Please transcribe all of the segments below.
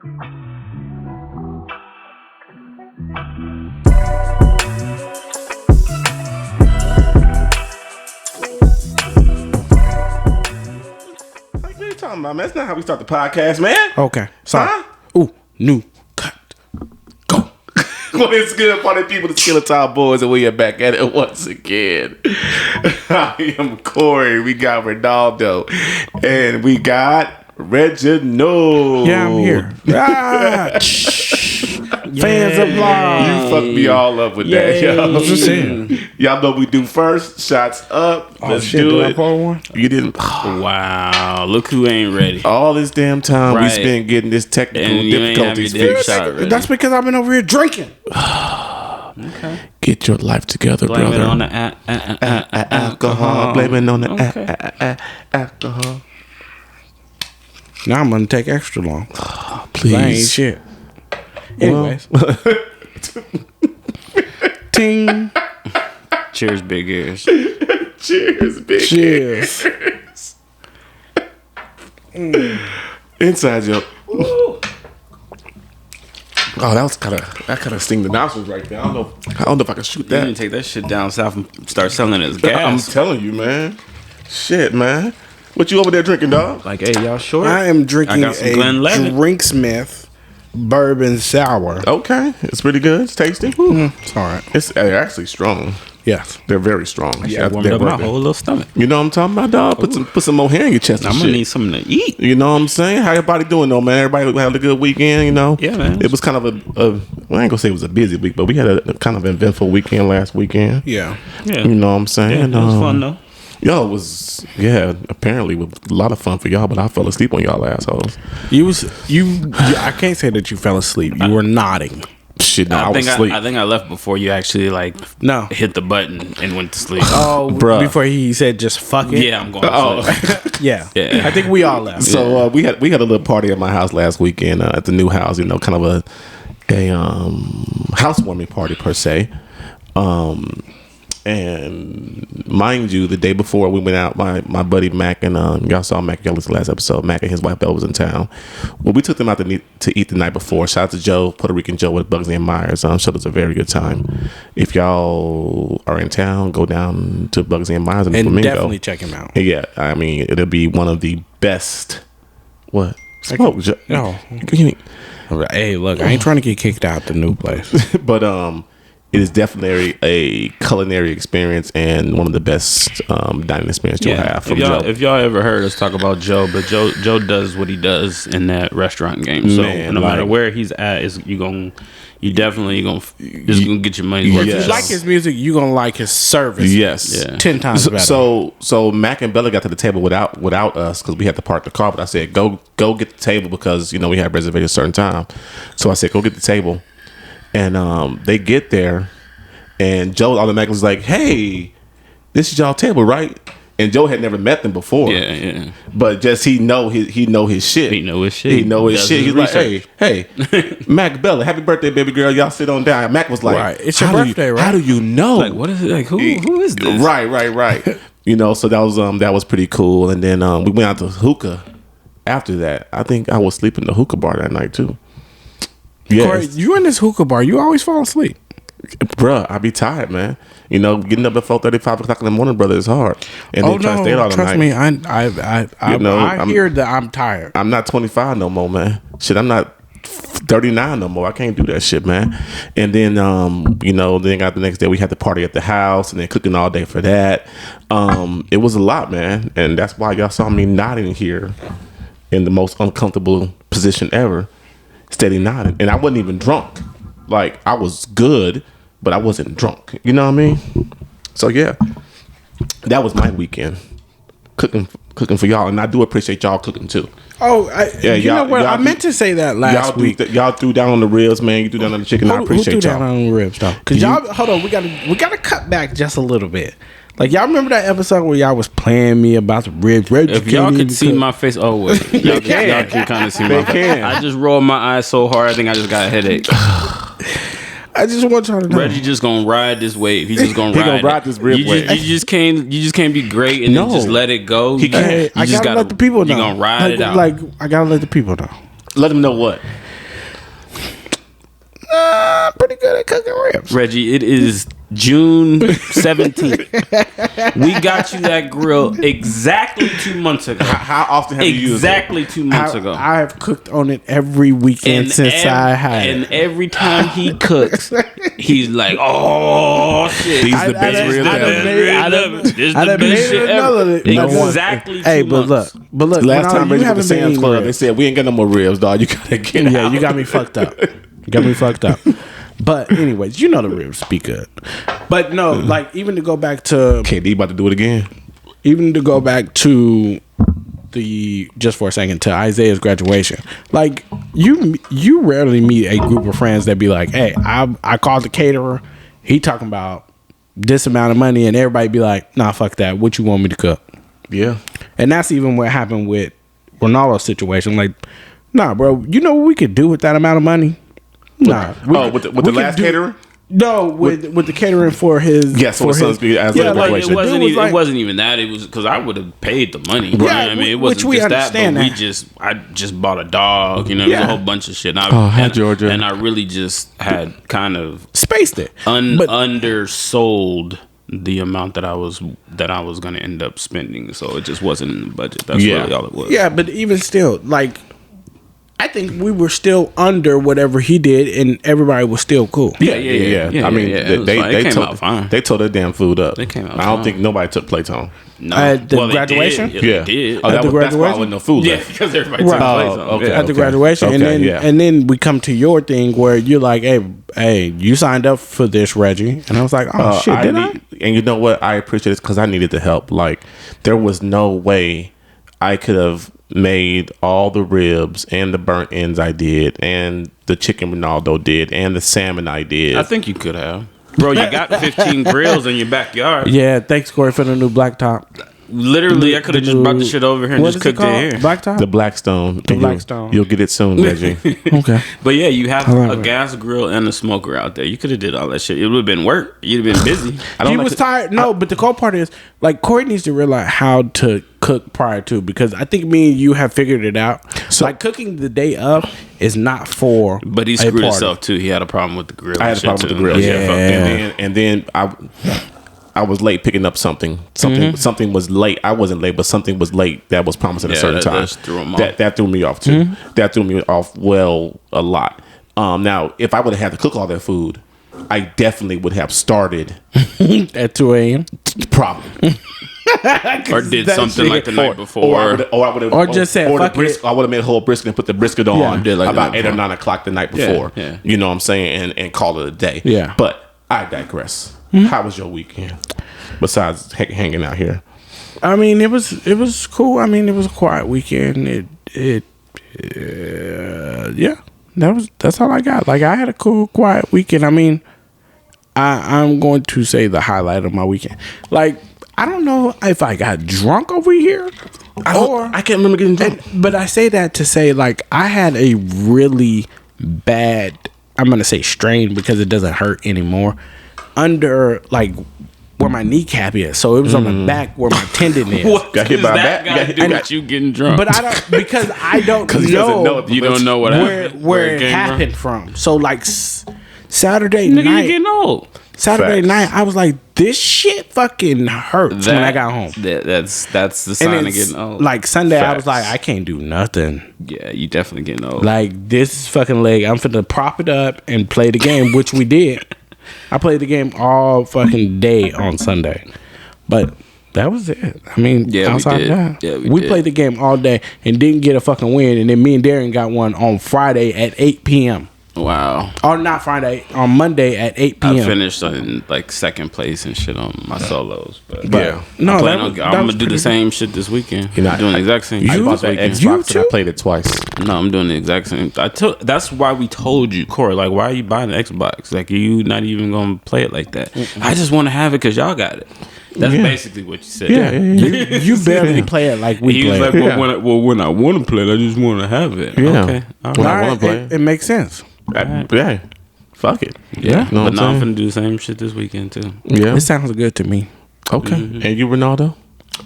What are you talking about, man? That's not how we start the podcast, man. Okay. Sorry. Huh? Ooh, new cut. Go. What is good, party people? The Killing Tyme Boyz, and we are back at it once again. I am Corey. We got Ronaldo, and we got Reginald. Yeah, I'm here. Fans of live. You fucked me all up with that, y'all. What's just saying? Y'all know what we do first. Shots up. Let's do did I it. pull one? You didn't. Wow, look who ain't ready. All this damn time we Right. spent getting this technical And you ain't have difficulties your damn fixed. shot ready. That's because I've been over here drinking. Okay. Get your life together, Blame brother. it on the alcohol. Blame it on the alcohol. Now I'm gonna take extra long. Please. I ain't shit. Anyways. Ting. Cheers, big ears. Cheers, big Cheers. ears. Inside joke. Oh, that kind of sting the nostrils right there. I don't know if I can shoot You need to that. take that shit down south and start selling it as I'm gas. telling you, man. Shit, man. What you over there drinking, dog? Like, hey, y'all short? I am drinking I got some a Glenlivet. Drinksmith bourbon sour. Okay, it's pretty good. It's tasty. It's all right. They're actually strong. Yes. They're very strong. Yeah, warmed They're up my working. whole little stomach. You know what I'm talking about, dog? Put some more hair in your chest. I'm and gonna shit. need something to eat. You know what I'm saying? How everybody doing though, man? Everybody had a good weekend, you know? Yeah, man. It was kind of well, I ain't gonna say it was a busy week, but we had a kind of eventful weekend last weekend. Yeah. Yeah, You know what I'm saying? yeah, it was fun though. Y'all was, apparently was a lot of fun for y'all, but I fell asleep on y'all assholes. I can't say that you fell asleep. You were nodding. Shit, no, I was think asleep. I think I left before you actually No. hit the button and went to sleep. Oh, Bruh. before he said just fuck it. Yeah, I'm going to sleep. Yeah. Yeah. I think we all left. So we had a little party at my house last weekend at the new house. You know, kind of a housewarming party per se. And mind you, the day before we went out, my buddy Mac and y'all saw Mac, y'all listened to the last episode. Mac and his wife Belle was in town. Well, we took them out to eat the night before. Shout out to Joe, Puerto Rican Joe with Bugsy and Myers. So it was a very good time. If y'all are in town, go down to Bugsy and Myers in and Flamingo. definitely check him out. Yeah, I mean it'll be one of the best. What? Smoke, Joe. No. You- Hey, look, I ain't trying to get kicked out the new place. but it is definitely a culinary experience and one of the best dining experiences you'll have from Joe. If y'all ever heard us talk about Joe, but Joe does what he does in that restaurant game. So Man, no matter like- where he's at, you definitely gonna get your money's worth. Yes. If you like his music, you gonna like his service. Yes. Yeah. 10 times better. So Mac and Bella got to the table without us because we had to park the car. But I said, go get the table because we had reservations a certain time. So I said, go get the table, and they get there, and Joe automatically was like, "Hey, this is y'all table, right?" And Joe had never met them before. Yeah. But just he know his shit. He know his shit. He know his Does shit. his He's like, research. hey, Mac Bella, happy birthday, baby girl. Y'all sit on down. Mac was like, Right. It's your "How do birthday, you, right?" How do you know? Like, what is it? Like, who is this? Right. So that was pretty cool. And then we went out to hookah after that. I think I was sleeping in the hookah bar that night too. Yeah, Corey, you in this hookah bar, you always fall asleep. bruh, I be tired, man. Getting up at 4:30, 5 o'clock in the morning, brother, is hard. And then trying to stay out all the trust night. me, I hear that I'm tired. I'm not 25 no more, man. Shit, I'm not 39 no more. I can't do that shit, man. And then, then got the next day we had the party at the house and then cooking all day for that. It was a lot, man. And that's why y'all saw me nodding here in the most uncomfortable position ever, steady nodding. And I wasn't even drunk. Like, I was good, but I wasn't drunk. You know what I mean? So, yeah, that was my weekend. Cooking for y'all. And I do appreciate y'all cooking, too. Oh, you know what? I y'all meant to say that last week. Y'all threw down on the ribs, man. You threw down on the chicken. I Who appreciate threw y'all. down on the ribs, though? Because y'all, hold on, we gotta cut back just a little bit. Like, y'all remember that episode where y'all was playing me about the ribs? If y'all could see my face, oh wait, y'all can kind of see my face. I just rolled my eyes so hard, I think I just got a headache. I just want y'all to know. Reggie just gonna ride this wave. He's just gonna ride this rib wave. You just can't be great and then just let it go. He can't. I gotta let the people know. You gonna ride it out. Like, I gotta let the people know. Let them know what. pretty good at cooking ribs. Reggie, it is June 17th. We got you that grill exactly 2 months ago. How often have you used it? Exactly 2 months ago. I have cooked on it every weekend since I had it. And every time he cooks, he's like, "Oh shit, These the best ribs ever. This is the best shit ever." Exactly 2 months. But look. Last time you Reggie went to haven't been Sam's eating Club, they ribs. said we ain't got no more ribs, dog. You gotta get out. Yeah, you got me fucked up. But anyways, you know the ribs be good. But no, like even to go back to KD about to do it again. even to go back to the just for a second to Isaiah's graduation, like you rarely meet a group of friends that be like, hey, I called the caterer, he talking about this amount of money, and everybody be like, nah, fuck that, what you want me to cook? Yeah. And that's even what happened with Ronaldo's situation. Like, nah, bro, you know what we could do with that amount of money? Nah. With the last caterer? No, with the catering for his Yes, for his as yeah, a like, graduation. It wasn't even that. It was because I would have paid the money. Right? Yeah, I mean, it which wasn't we just that. understand But that. I just bought a dog. You know, it was a whole bunch of shit. And Georgia. And I really just had kind of spaced it, undersold the amount that I was going to end up spending. So it just wasn't in the budget. That's really all it was. Yeah, but even still, like, I think we were still under whatever he did, and everybody was still cool. Yeah. I mean, they tore their damn food up. They came out I don't fine. think nobody took Playtone. No. At the graduation? They did. They did. Oh, At the that's why graduation? there wasn't no food Yeah, left. because everybody took Right. place on. Okay. At the graduation, and then we come to your thing where you're like, hey, you signed up for this, Reggie, and I was like, oh shit, did I? And you know what? I appreciate it because I needed the help. Like, there was no way I could have made all the ribs and the burnt ends I did, and the chicken Ronaldo did, and the salmon I did. I think you could have. Bro, you got 15 grills in your backyard. Yeah, thanks, Corey, for the new blacktop. Literally, I could have just brought the shit over here and just cooked it here. Blacktop? The Blackstone. The Blackstone. You'll get it soon, Reggie. Okay. But yeah, you have Right. a gas grill and a smoker out there. You could have did all that shit. It would have been work. You'd have been busy. He was tired. No, but the cool part is, like, Corey needs to realize how to cook prior to, because I think me and you have figured it out. So, like, cooking the day of is not for. But he screwed himself too. He had a problem with the grill. I had a problem with the grill. Yeah. And then I was late picking up something. Something was late. I wasn't late, but something was late that was promised at a certain time. That threw me off too. That threw me off a lot. Now, if I would have had to cook all that food, I definitely would have started at 2 a.m. Probably. Or did something like the night before. Or just said, fuck it. I would have made a whole brisket and put the brisket on about 8 or 9 o'clock the night before. Yeah. You know what I'm saying? And call it a day. Yeah. But I digress. How was your weekend? Besides hanging out here. I mean, it was cool. I mean, it was a quiet weekend. That's all I got. Like, I had a cool, quiet weekend. I mean, I'm going to say the highlight of my weekend. Like, I don't know if I got drunk over here, I can't remember getting drunk. But I say that to say, like, I had a really bad, I'm gonna say strain because it doesn't hurt anymore, under, like, where my kneecap is. So it was on the back where my tendon is. What got hit by that guy do with you getting drunk? But I don't, because I don't know. You don't know what happened. Where it happened from. So, like, Saturday Nigga, night. you getting old. Saturday night, I was like, this shit fucking hurts when I got home. That's the sign of getting old. Like, Sunday, I was like, I can't do nothing. Yeah, you definitely getting old. Like, this fucking leg, I'm finna prop it up and play the game, which we did. I played the game all fucking day on Sunday. But that was it. I mean, outside of that, we played the game all day and didn't get a fucking win. And then me and Darren got one on Friday at 8 p.m. Wow. Or not Friday, on Monday at 8 p.m. I finished in like second place and shit on my solos. But yeah. No, I'm gonna do the same shit this weekend. You're not doing the exact same shit. I bought that Xbox and I played it twice. No, I'm doing the exact same. That's why we told you, Corey, like, why are you buying an Xbox? Like, you not even gonna play it like that. I just want to have it because y'all got it. That's basically what you said. Yeah. You barely play it like we play. He was like, when I want to play it, I just want to have it. Yeah. Okay. When I want to play it makes sense. Yeah. Fuck it. Yeah. You know but now I'm finna do the same shit this weekend too. Yeah. It sounds good to me. Okay. And you, Ronaldo?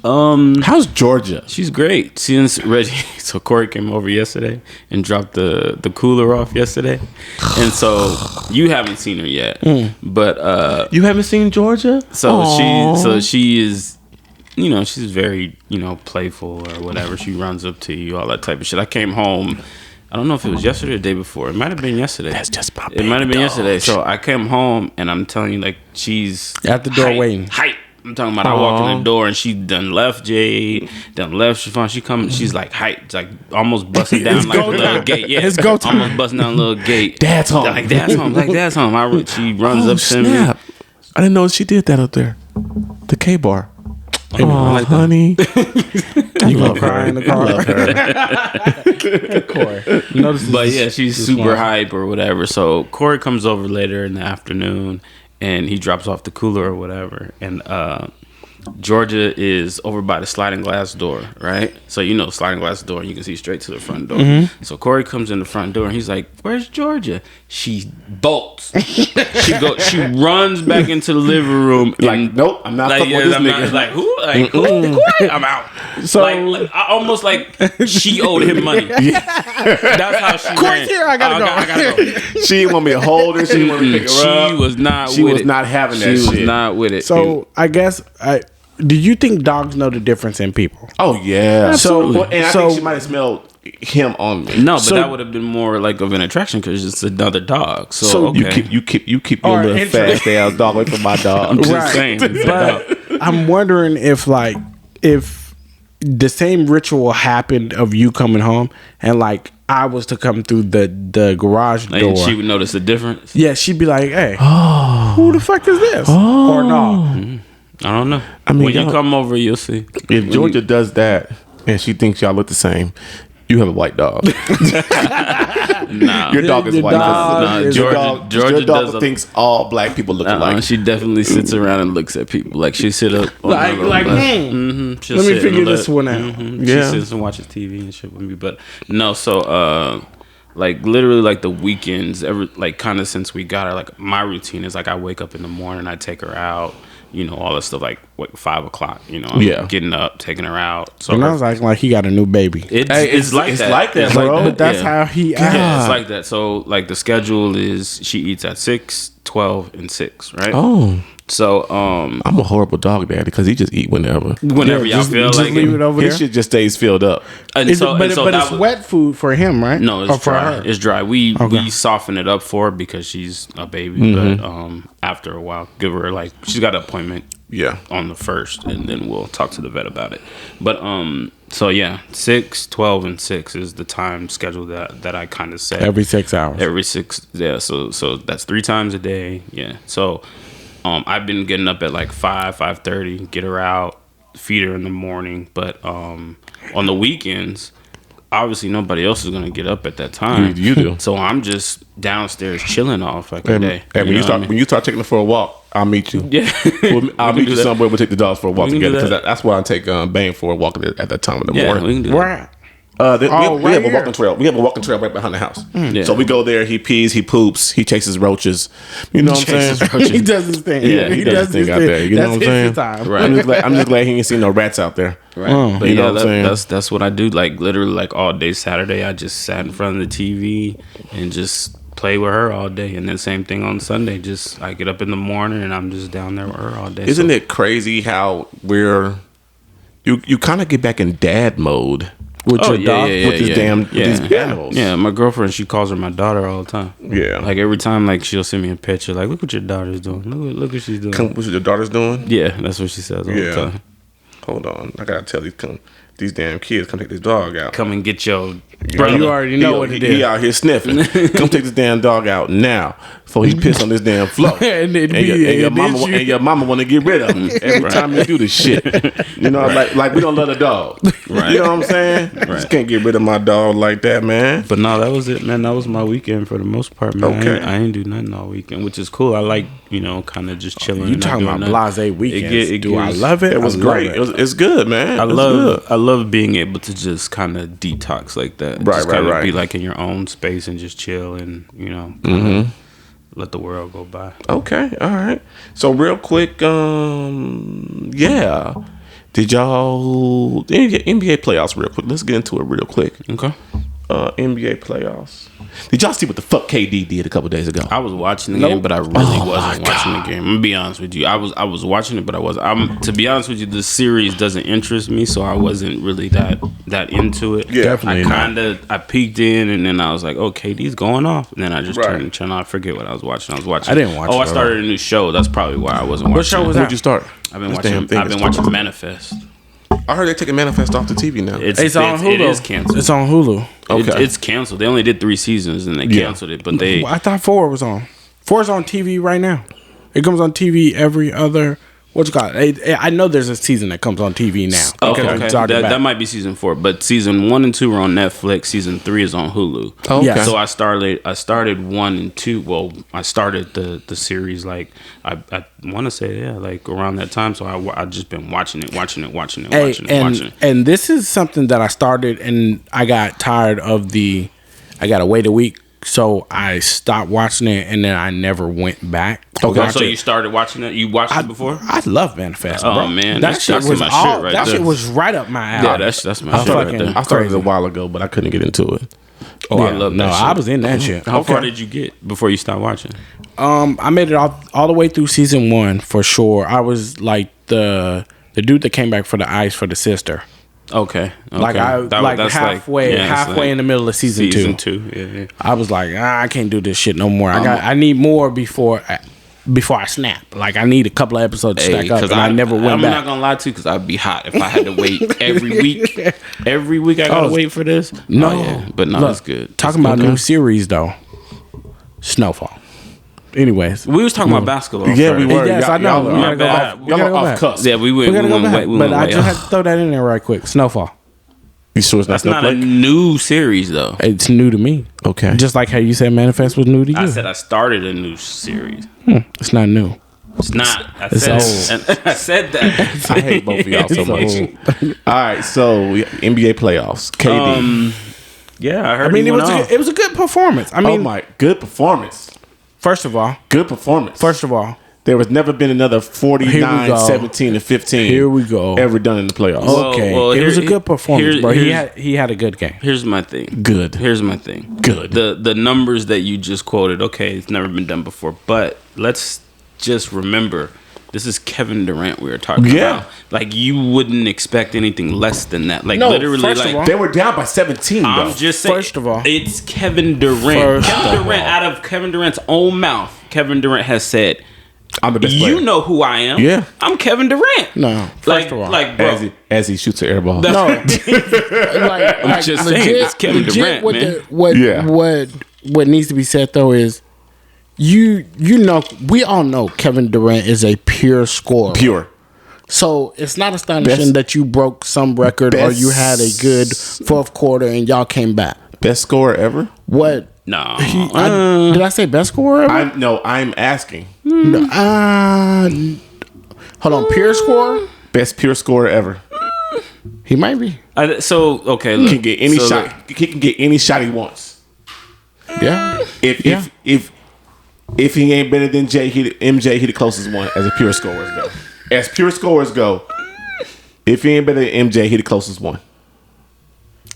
How's Georgia? She's great. Since Reggie, so Corey came over yesterday and dropped the cooler off yesterday, and so you haven't seen her yet, but you haven't seen Georgia. So she is, you know, she's very, you know, playful or whatever. She runs up to you, all that type of shit. I came home. I don't know if it was yesterday or the day before. It might have been yesterday. That's just my It might have been yesterday. So I came home and I'm telling you, like, she's at the door waiting. Hype. I'm talking about I walk in the door and she done left Jay, done left Chiffon. She come, she's like hyped, like almost busting down like a little gate. Yeah, it's go time. Almost busting down a little gate. Dad's home. Like dad's home. Like dad's home. She runs up to me. I didn't know she did that up there. The K bar. Oh, like honey. You gonna cry in the car? Corey. But yeah, she's super hype or whatever. So Corey comes over later in the afternoon and he drops off the cooler or whatever. And Georgia is over by the sliding glass door, right? So you know sliding glass door, you can see straight to the front door. Mm-hmm. So Corey comes in the front door and he's like, "Where's Georgia?" She bolts. She runs back into the living room. Like, nope, I'm not fucking with this nigga. Like who? Like who? I'm out. So like I almost like she owed him money. Yeah. That's how she Corey's here. I gotta go. She didn't want me to hold her. She didn't want me to pick her up. She was not. She was not having that shit. She was not with it. So I guess do you think dogs know the difference in people? Oh yeah. Absolutely. And I think she might have smelled him on me. No, but that would have been more like of an attraction because it's another dog. So okay. you keep your little fast ass dog away from my dog. I'm just saying. But I'm wondering if the same ritual happened of you coming home and like I was to come through the garage door. And she would notice the difference. Yeah, she'd be like, "Hey, who the fuck is this?" Or no. Mm-hmm. I don't know. I mean, when you come over, you'll see. If Georgia does that and she thinks y'all look the same, you have a white dog. Nah, your dog is white. Georgia dog thinks all black people look alike. She definitely sits around and looks at people. Like she sit up, let me figure this one out. Mm-hmm. She sits and watches TV and shit with me. But no, so like literally like the weekends, like kind of since we got her, like my routine is like I wake up in the morning, I take her out. You know, all this stuff like 5 o'clock, you know, I'm getting up, taking her out. So and I was like he got a new baby. It's like that, bro. But that's how he acts. Yeah, it's like that. So like the schedule is she eats at 6, 12, and 6, right? Oh. So I'm a horrible dog daddy because he just eat whenever y'all feel like leave it over there. His shit just stays filled up. But it's wet food for him, right? No, it's dry. It's dry. We soften it up for her because she's a baby. Mm-hmm. But after a while, give her like she's got an appointment. Yeah, on the 1st, and then we'll talk to the vet about it. But so yeah, 6, 12, and 6 is the time schedule that I kind of set every 6 hours. Every 6, yeah. So that's 3 times a day. Yeah. So I've been getting up at like 5:30, get her out, feed her in the morning. But on the weekends, obviously nobody else is gonna get up at that time. You do. So I'm just downstairs chilling off like a day. And when you start taking her for a walk, I'll meet you. Yeah, I'll meet you somewhere. We'll take the dogs for a walk together because that's why I take Bane for a walk at that time in the morning. We can do that. We have a walking trail. We have a walking trail right behind the house. Yeah. So we go there. He pees. He poops. He chases roaches. You know what I'm saying? He does his thing. Yeah, he does his thing out there. You know what I'm saying? Time. Right. I'm just glad he ain't seen no rats out there. Right. But you know what I'm saying? That's what I do. Like literally, like all day Saturday, I just sat in front of the TV and just play with her all day. And then same thing on Sunday. Just I get up in the morning and I'm just down there with her all day. Isn't it crazy how you kind of get back in dad mode? With your dog, with these animals. Yeah, my girlfriend, she calls her my daughter all the time. Yeah, like every time, like she'll send me a picture, like look what your daughter's doing. Look what she's doing. What your daughter's doing? Yeah, that's what she says all the time. Hold on, I gotta tell these damn kids come take this dog out. Come and get your brother. You already know what it is. He out here sniffing. Come take this damn dog out now before he piss on this damn floor. and your mama want to get rid of him every time you do this shit. You know, like we don't love the dog. Right. You know what I'm saying? Right. Just can't get rid of my dog like that, man. But no, that was it, man. That was my weekend for the most part, man. Okay. I ain't do nothing all weekend, which is cool. I like, kind of just chilling. You talking about blase weekends? I love it. It was great. It's good, man. I love being able to just kind of detox like that. Right. Be like in your own space and just chill and let the world go by. Okay, all right. So real quick, Did y'all NBA playoffs real quick? Let's get into it real quick. Okay. NBA playoffs. Did y'all see what the fuck KD did a couple days ago? I was watching the game, but I really wasn't watching the game. I'm gonna be honest with you. I was watching it, but I wasn't. To be honest with you, the series doesn't interest me, so I wasn't really that into it. Yeah, definitely. I peeked in, and then I was like, "Oh, KD's going off," and then I just turned the channel. I forget what I was watching. I didn't watch. Oh, I started a new show. That's probably why I wasn't watching. What show was that? Where'd you start? I've been watching Manifest. I heard they're taking Manifest off the TV now. It's on Hulu. It is canceled. It's on Hulu. Okay. It's canceled. They only did 3 seasons and they canceled it. But I thought 4 was on. 4 is on TV right now. It comes on TV every other. What's it called? I know there's a season that comes on TV now. Okay. That might be season 4, but season 1 and 2 are on Netflix. Season 3 is on Hulu. Oh, okay. So I started 1 and 2. Well, I started the series like I want to say like around that time. So I just been watching it. And this is something that I started and I got tired of I gotta wait a week. So I stopped watching it, and then I never went back. Okay, so you started watching it. You watched it before? I love Manifest. Bro. Oh man, that shit was my shit right that there. shit was right up my alley. Yeah, that's my shit right there. I started a while ago, but I couldn't get into it. Oh, I love that. No, shit. I was in that shit. How far did you get before you stopped watching? I made it all the way through season 1 for sure. I was like the dude that came back for the ice for the sister. Okay. Like that's halfway in the middle of season 2. Yeah. I was like, I can't do this shit no more. I need more before I snap. Like I need a couple of episodes to stack up, and I never went back. I'm not gonna lie to you, because I'd be hot if I had to wait every week. Every week I gotta wait for this. No, but no, it's good. Talking about new series though, Snowfall. Anyways, we was talking about basketball. Yeah, we were. Yes, I know. We gotta go back. Yeah, we went. But I just had to throw that in there right quick. Snowfall. You sure it's That's not a new series though? It's new to me. Okay. Just like how you said Manifest was new to you. I said I started a new series. It's not new. It's not. It's old. I said that. I hate both of y'all so much. All right, so NBA playoffs. KD. Yeah, I heard. I mean, it was a good performance. I mean, good performance. First of all, there was never been another 49, 17, and 15. Here we go. Ever done in the playoffs. Well, it was a good performance, bro. He had a good game. Here's my thing. Good. The numbers that you just quoted. Okay, it's never been done before, but let's just remember. This is Kevin Durant we were talking about. Like, you wouldn't expect anything less than that. Like, literally, they were down by 17, though. I'm just saying. First of all, it's Kevin Durant. Out of Kevin Durant's own mouth, Kevin Durant has said, I'm the best player. You know who I am. Yeah. I'm Kevin Durant. No. First of all. Like, bro. As he shoots an air ball. No. I'm just saying, it's Kevin Durant, man. What needs to be said, though, is you know, we all know Kevin Durant is a pure scorer. Pure. So it's not astonishing that you broke some record or you had a good fourth quarter and y'all came back. Best scorer ever? What? No. Did I say best scorer ever? I'm asking. Hold on, pure scorer? Best pure scorer ever. He might be. Look. He can get any shot. He can get any shot he wants. Yeah. If he ain't better than MJ, he the closest one as a pure scorers go. As pure scorers go, if he ain't better than MJ, he the closest one.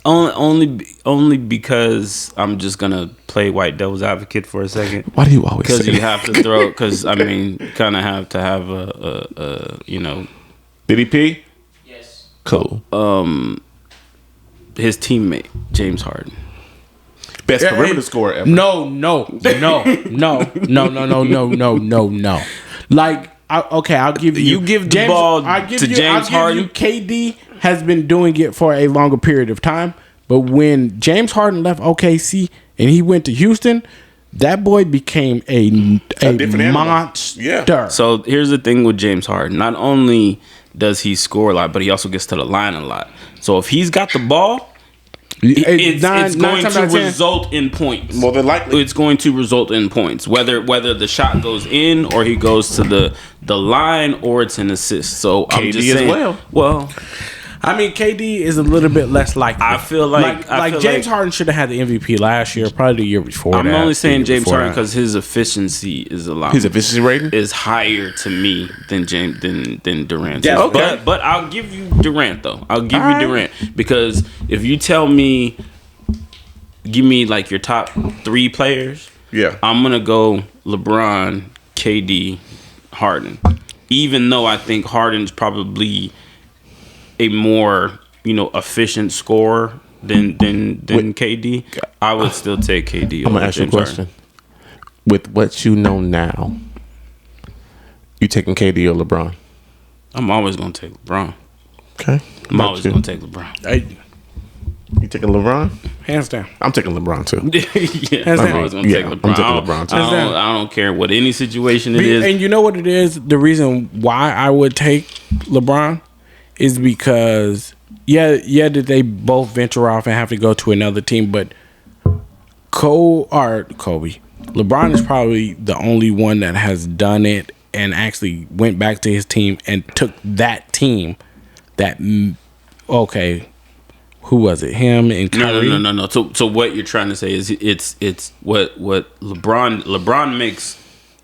Only because I'm just gonna play white devil's advocate for a second. Why do you always say that? Because you have to throw. Because I mean, kind of have to have a you know. Did he pee? Yes. Cool. His teammate James Harden. Best perimeter scorer ever. No. Like, I'll give you. You give the ball to James Harden. KD has been doing it for a longer period of time, but when James Harden left OKC and he went to Houston, that boy became a monster. Yeah. So here's the thing with James Harden. Not only does he score a lot, but he also gets to the line a lot. So if he's got the ball, it's going to result in points. More than likely, it's going to result in points. Whether the shot goes in or he goes to the line or it's an assist. So KD I'm just saying. as well. I mean, KD is a little bit less likely. I feel like James Harden should have had the MVP last year, probably the year before. I'm only saying James Harden because his efficiency is a lot. His efficiency rating is higher to me than Durant. Yeah, okay. But I'll give you Durant though. I'll give you Durant because if you tell me, give me like your top 3 players. Yeah, I'm gonna go LeBron, KD, Harden. Even though I think Harden's probably a more, efficient scorer than KD, I would still take KD. I'm gonna ask you a question. With what you know now, you taking KD or LeBron? I'm always gonna take LeBron. Okay, I'm always gonna take LeBron. Hey, you taking LeBron? Hands down. I'm taking LeBron too. Yeah, I'm always gonna take LeBron. I'm taking LeBron too. I don't care what any situation it is. And you know what it is? The reason why I would take LeBron is because that they both venture off and have to go to another team, but Kobe, LeBron is probably the only one that has done it and actually went back to his team and took that team who was it? Him and Kyrie? No. So what you're trying to say is it's what LeBron makes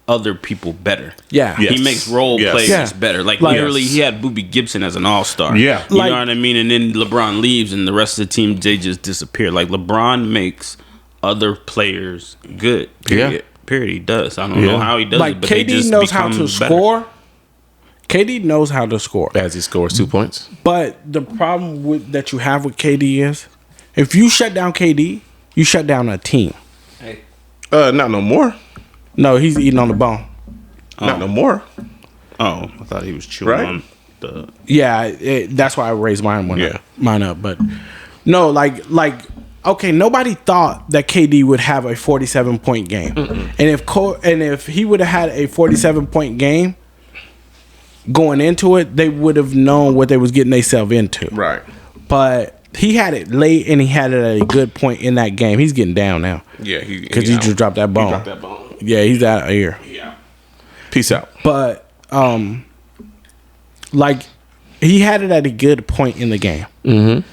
other people better. Yeah. He makes role players better. Like literally, he had Boobie Gibson as an all-star. Yeah. You know what I mean? And then LeBron leaves and the rest of the team, they just disappear. Like LeBron makes other players good. Period. He does. I don't know how he does it, but KD they just knows how to better. score. KD knows how to score. As he scores 2 points. But the problem that you have with KD is, if you shut down KD, you shut down a team. Hey. Not no more. No, he's eating on the bone. Not no more. Oh, I thought he was chewing on the. Yeah, that's why I raised mine up. But no, okay, nobody thought that KD would have a 47-point game, and if he would have had a 47-point game going into it, they would have known what they was getting themselves into. Right. But he had it late, and he had it at a good point in that game. He's getting down now. Yeah, because he just dropped that bone. Yeah, he's out of here. Yeah. Peace out. But he had it at a good point in the game. Mm-hmm.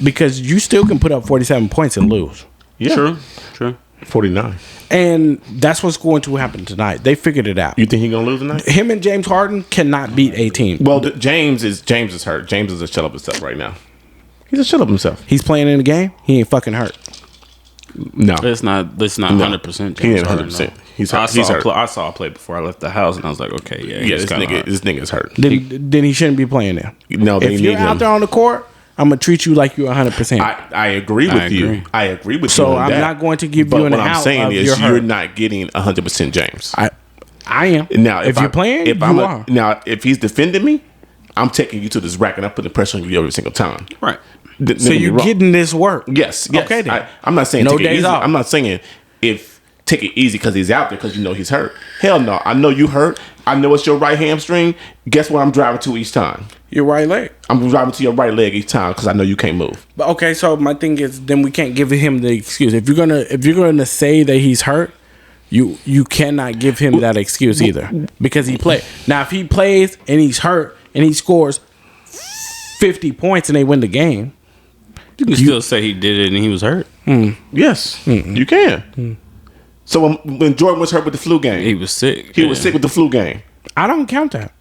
Because you still can put up 47 points and lose. Yeah. True. 49. And that's what's going to happen tonight. They figured it out. You think he's gonna lose tonight? Him and James Harden cannot beat a team. Well, James is hurt. James is a shell of himself right now. He's a shell of himself. He's playing in the game. He ain't fucking hurt. No, it's not 100%. He ain't 100%. He's hurt. I saw a play before I left the house, and I was like, okay, this nigga's hurt. Then he shouldn't be playing there. No, if you're out there on the court, I'm gonna treat you like you're 100%. I agree with you. I agree with you. So I'm not going to give you an out. What I'm saying is you're not getting 100% James. I am. Now, if you're playing, you are. Now, if he's defending me, I'm taking you to this rack and I'm putting pressure on you every single time. Right. So you're getting this work. Yes. Okay. Then. I'm not saying no take it days easy. off. I'm not saying take it easy because he's out there because you know he's hurt. Hell no. I know you hurt. I know it's your right hamstring. Guess what I'm driving to each time? Your right leg. I'm driving to your right leg each time because I know you can't move. But okay, so my thing is, then we can't give him the excuse. If you're gonna say that he's hurt, you cannot give him that excuse either because he played. Now, if he plays and he's hurt and he scores 50 points and they win the game, you can still say he did it and he was hurt. Yes, you can. So when Jordan was hurt with the flu game, he was sick. He was sick with the flu game. I don't count that.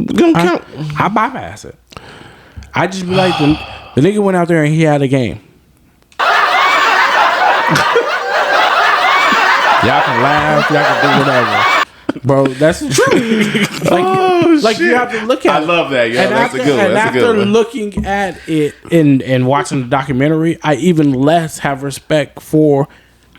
Don't count. I bypass it. I just be like, the nigga went out there and he had a game. Y'all can laugh, y'all can do whatever. Bro, that's the truth. Like you have to look at it. I love that, yo. That's a good one. And after looking at it and watching the documentary, I even less have respect for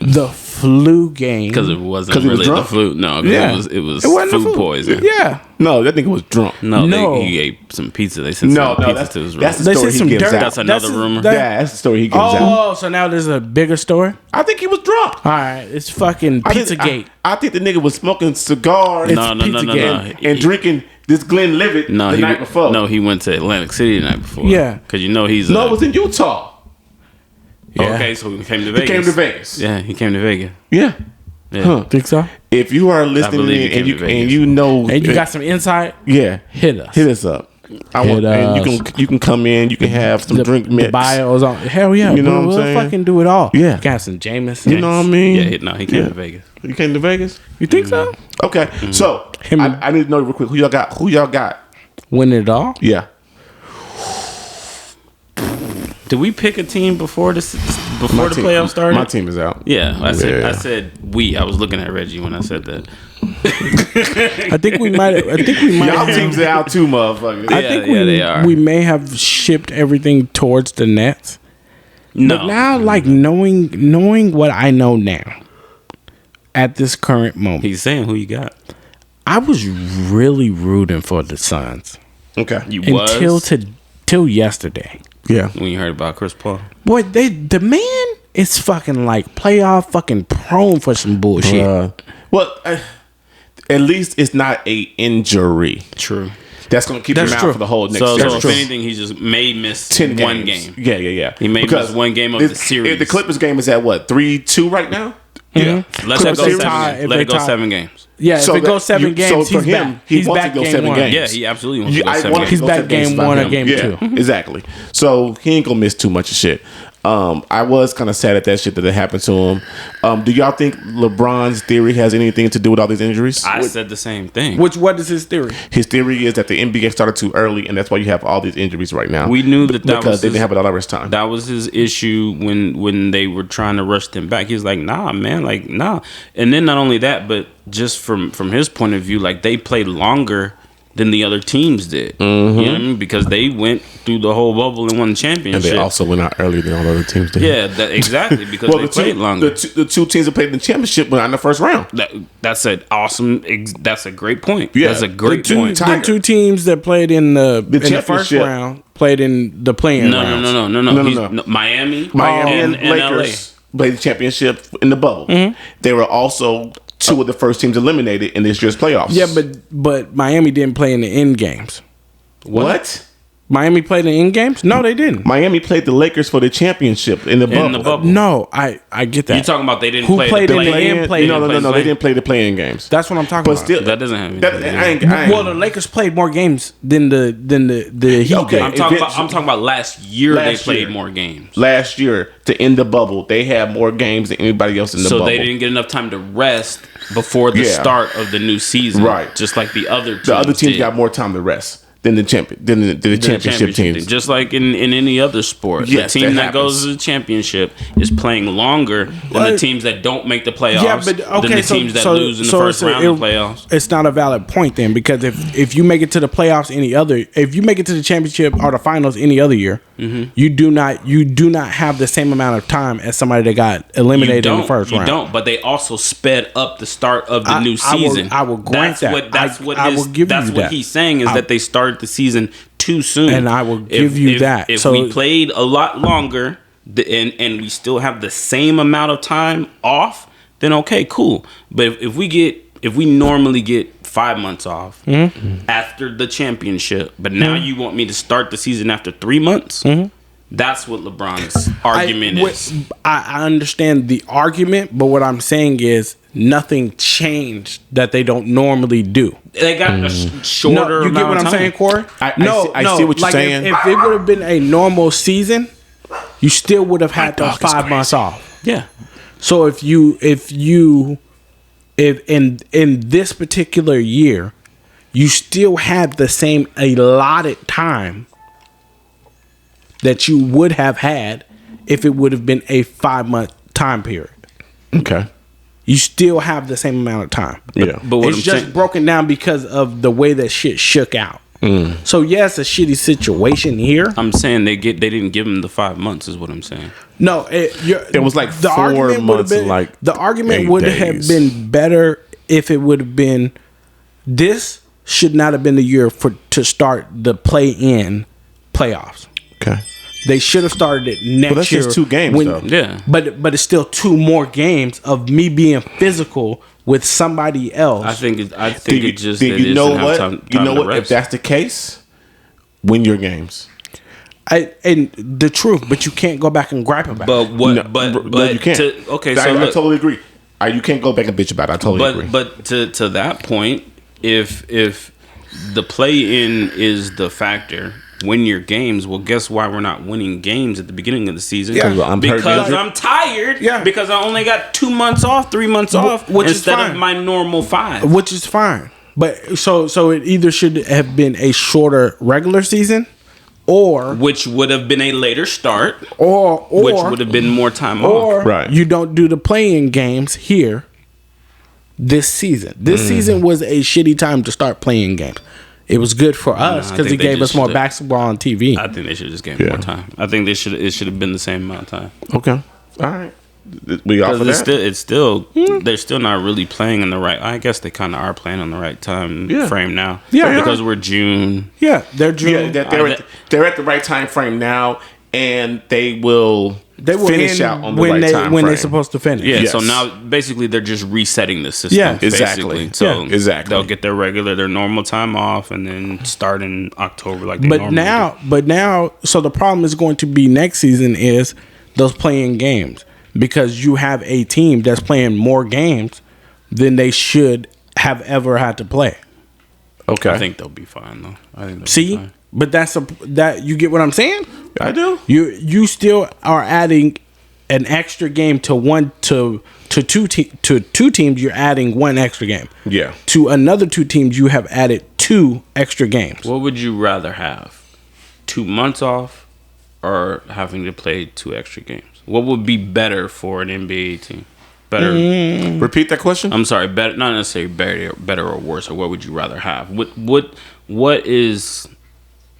the flu game because it wasn't really the flu. No, it was food poison. Yeah, no, that nigga was drunk. No, he ate some pizza. They sent some pizza to his room. That's the story he gives out. That's another rumor. That's the story he gives out. Oh, so now there's a bigger story. I think he was drunk. All right, it's fucking Pizzagate. I think the nigga was smoking cigars. No. And drinking this Glenlivet the night before. No, he went to Atlantic City the night before. Yeah, because he's it was in Utah. Yeah. Okay, so he came to Vegas. He came to Vegas. Yeah, he came to Vegas. Yeah. Huh. Think so? If you are listening and you know and you got some insight, hit us up. And you can come in, you can have some drink mix. The bios on. Hell yeah. You know what I'm saying? We'll fucking do it all. Yeah. Got some Jameson. You know what I mean? Yeah, he came to Vegas. You came to Vegas? You think so? Okay. So, I need to know real quick who y'all got. Win it all? Yeah. Did we pick a team before the playoffs started? My team is out. Yeah, I said we. I was looking at Reggie when I said that. I think we might. Y'all teams are out too, motherfuckers. I think they are. We may have shipped everything towards the Nets. No. But now, like knowing what I know now, at this current moment, He's saying who you got. I was really rooting for the Suns. Okay. Till yesterday. Yeah. When you heard about Chris Paul. Boy, the man is fucking like playoff fucking prone for some bullshit. Well, at least it's not a injury. True. That's going to keep him out for the whole next season. So if anything, he just may miss 10 one games. game. Yeah. He may miss one game of the series. The Clippers game is at what, 3-2 right now? Yeah. Let it go 7 games. Yeah, if it goes 7 games, so for him, he wants to go 7 games. Yeah, he absolutely wants to go 7 games. He's back game 1 or game 2. Exactly. So he ain't gonna miss too much of shit. I was kind of sad at that shit that happened to him. Do y'all think LeBron's theory has anything to do with all these injuries? I said the same thing. What is his theory? His theory is that the NBA started too early, and that's why you have all these injuries right now. We knew that because they didn't have a lot of rest time. That was his issue when they were trying to rush him back. He was like, nah, man, like, nah. And then not only that, but just from his point of view, like, they played longer than the other teams did. Mm-hmm. You know what I mean? Because they went through the whole bubble and won the championship. And they also went out earlier than all the other teams did. Yeah, exactly. Because they played longer. The two teams that played in the championship went out in the first round. That's an awesome. That's a great point. Yeah, that's a great point. The 2 teams that played in the first round played in the play-in rounds. No. Miami and LA Lakers played the championship in the bubble. Mm-hmm. They were also 2 of the first teams eliminated in this year's playoffs. Yeah, but Miami didn't play in the end games. What? Miami played in end games? No, they didn't. Miami played the Lakers for the championship in the bubble. No, I get that. You're talking about they didn't Who play played the in the play-in? No. They didn't play the play-in games. That's what I'm talking about. Still, that doesn't have anything. Well, the Lakers played more games than the Heat. Okay, I'm talking about last year. They played more games. Last year to end the bubble, they had more games than anybody else in the bubble. So they didn't get enough time to rest before the start of the new season. Right. Just like the other teams. The other teams got more time to rest than the championship teams. Just like in any other sport. Yes, the team that goes to the championship is playing longer than the teams that don't make the playoffs. Yeah, but okay, than the teams that lose in the first round of the playoffs. It's not a valid point then, because if you make it to the playoffs if you make it to the championship or the finals any other year, mm-hmm. you do not have the same amount of time as somebody that got eliminated in the first round. You don't, but they also sped up the start of the new season. I will grant that. That's what he's saying is that they started the season too soon, and I will give you that. If we played a lot longer and we still have the same amount of time off, then okay, cool. But if we normally get 5 months off after the championship, but now you want me to start the season after 3 months? That's what LeBron's argument is. I understand the argument, but what I'm saying is nothing changed that they don't normally do. They got a shorter amount of time. You get what I'm saying, Corey? I see what you're saying. If it would have been a normal season, you still would have had those 5 months off. Yeah. So if in this particular year, you still had the same allotted time that you would have had if it would have been a 5-month time period. Okay. You still have the same amount of time. Yeah. But what it's just broken down because of the way that shit shook out. So yeah, it's a shitty situation here. I'm saying they didn't give him the 5 months is what I'm saying. No, it was like 4 months. The argument would have been better if it would have been. This should not have been the year to start the play-in playoffs. Okay. They should have started it next year. But that's just 2 games, though. Yeah. But it's still 2 more games of me being physical with somebody else. I think it just. You know what? If that's the case, win your games. And the truth, but you can't go back and gripe about it. But you can't. I totally agree. You can't go back and bitch about it. I totally agree. But to that point, if the play-in is the factor. Win your games. Well, guess why we're not winning games at the beginning of the season? Yeah. Because I'm tired. Yeah. Because I only got 2 months off, 3 months off, which instead is of my normal 5. Which is fine. But so it either should have been a shorter regular season, or which would have been a later start, or which would have been more time or off. Right. You don't do the play-in games here this season. This season was a shitty time to start playing games. It was good for us because it gave us more basketball on TV. I think they should just give more time. I think it should have been the same amount of time. Okay. All right. We off of that? It's still they're still not really playing in the right. I guess they kind of are playing on the right time frame now. Yeah, because we're June. Yeah, they're June. Yeah, they're at the right time frame now, and they will finish out on the right time when frame. they're supposed to finish. Yeah, Yes. so now basically they're just resetting the system. Yeah, exactly. Basically. So exactly. they'll get their normal time off and then start in October like they normally do. But now, so the problem is going to be next season is those playing games, because you have a team that's playing more games than they should have ever had to play. Okay. I think they'll be fine though. I think See, but that you get what I'm saying? I do. You still are adding an extra game to two teams. You're adding one extra game. Yeah. To another 2 teams, you have added 2 extra games. What would you rather have? 2 months off or having to play 2 extra games? What would be better for an NBA team? Better. Repeat that question. I'm sorry. Better, not necessarily better or worse. Or what would you rather have? What is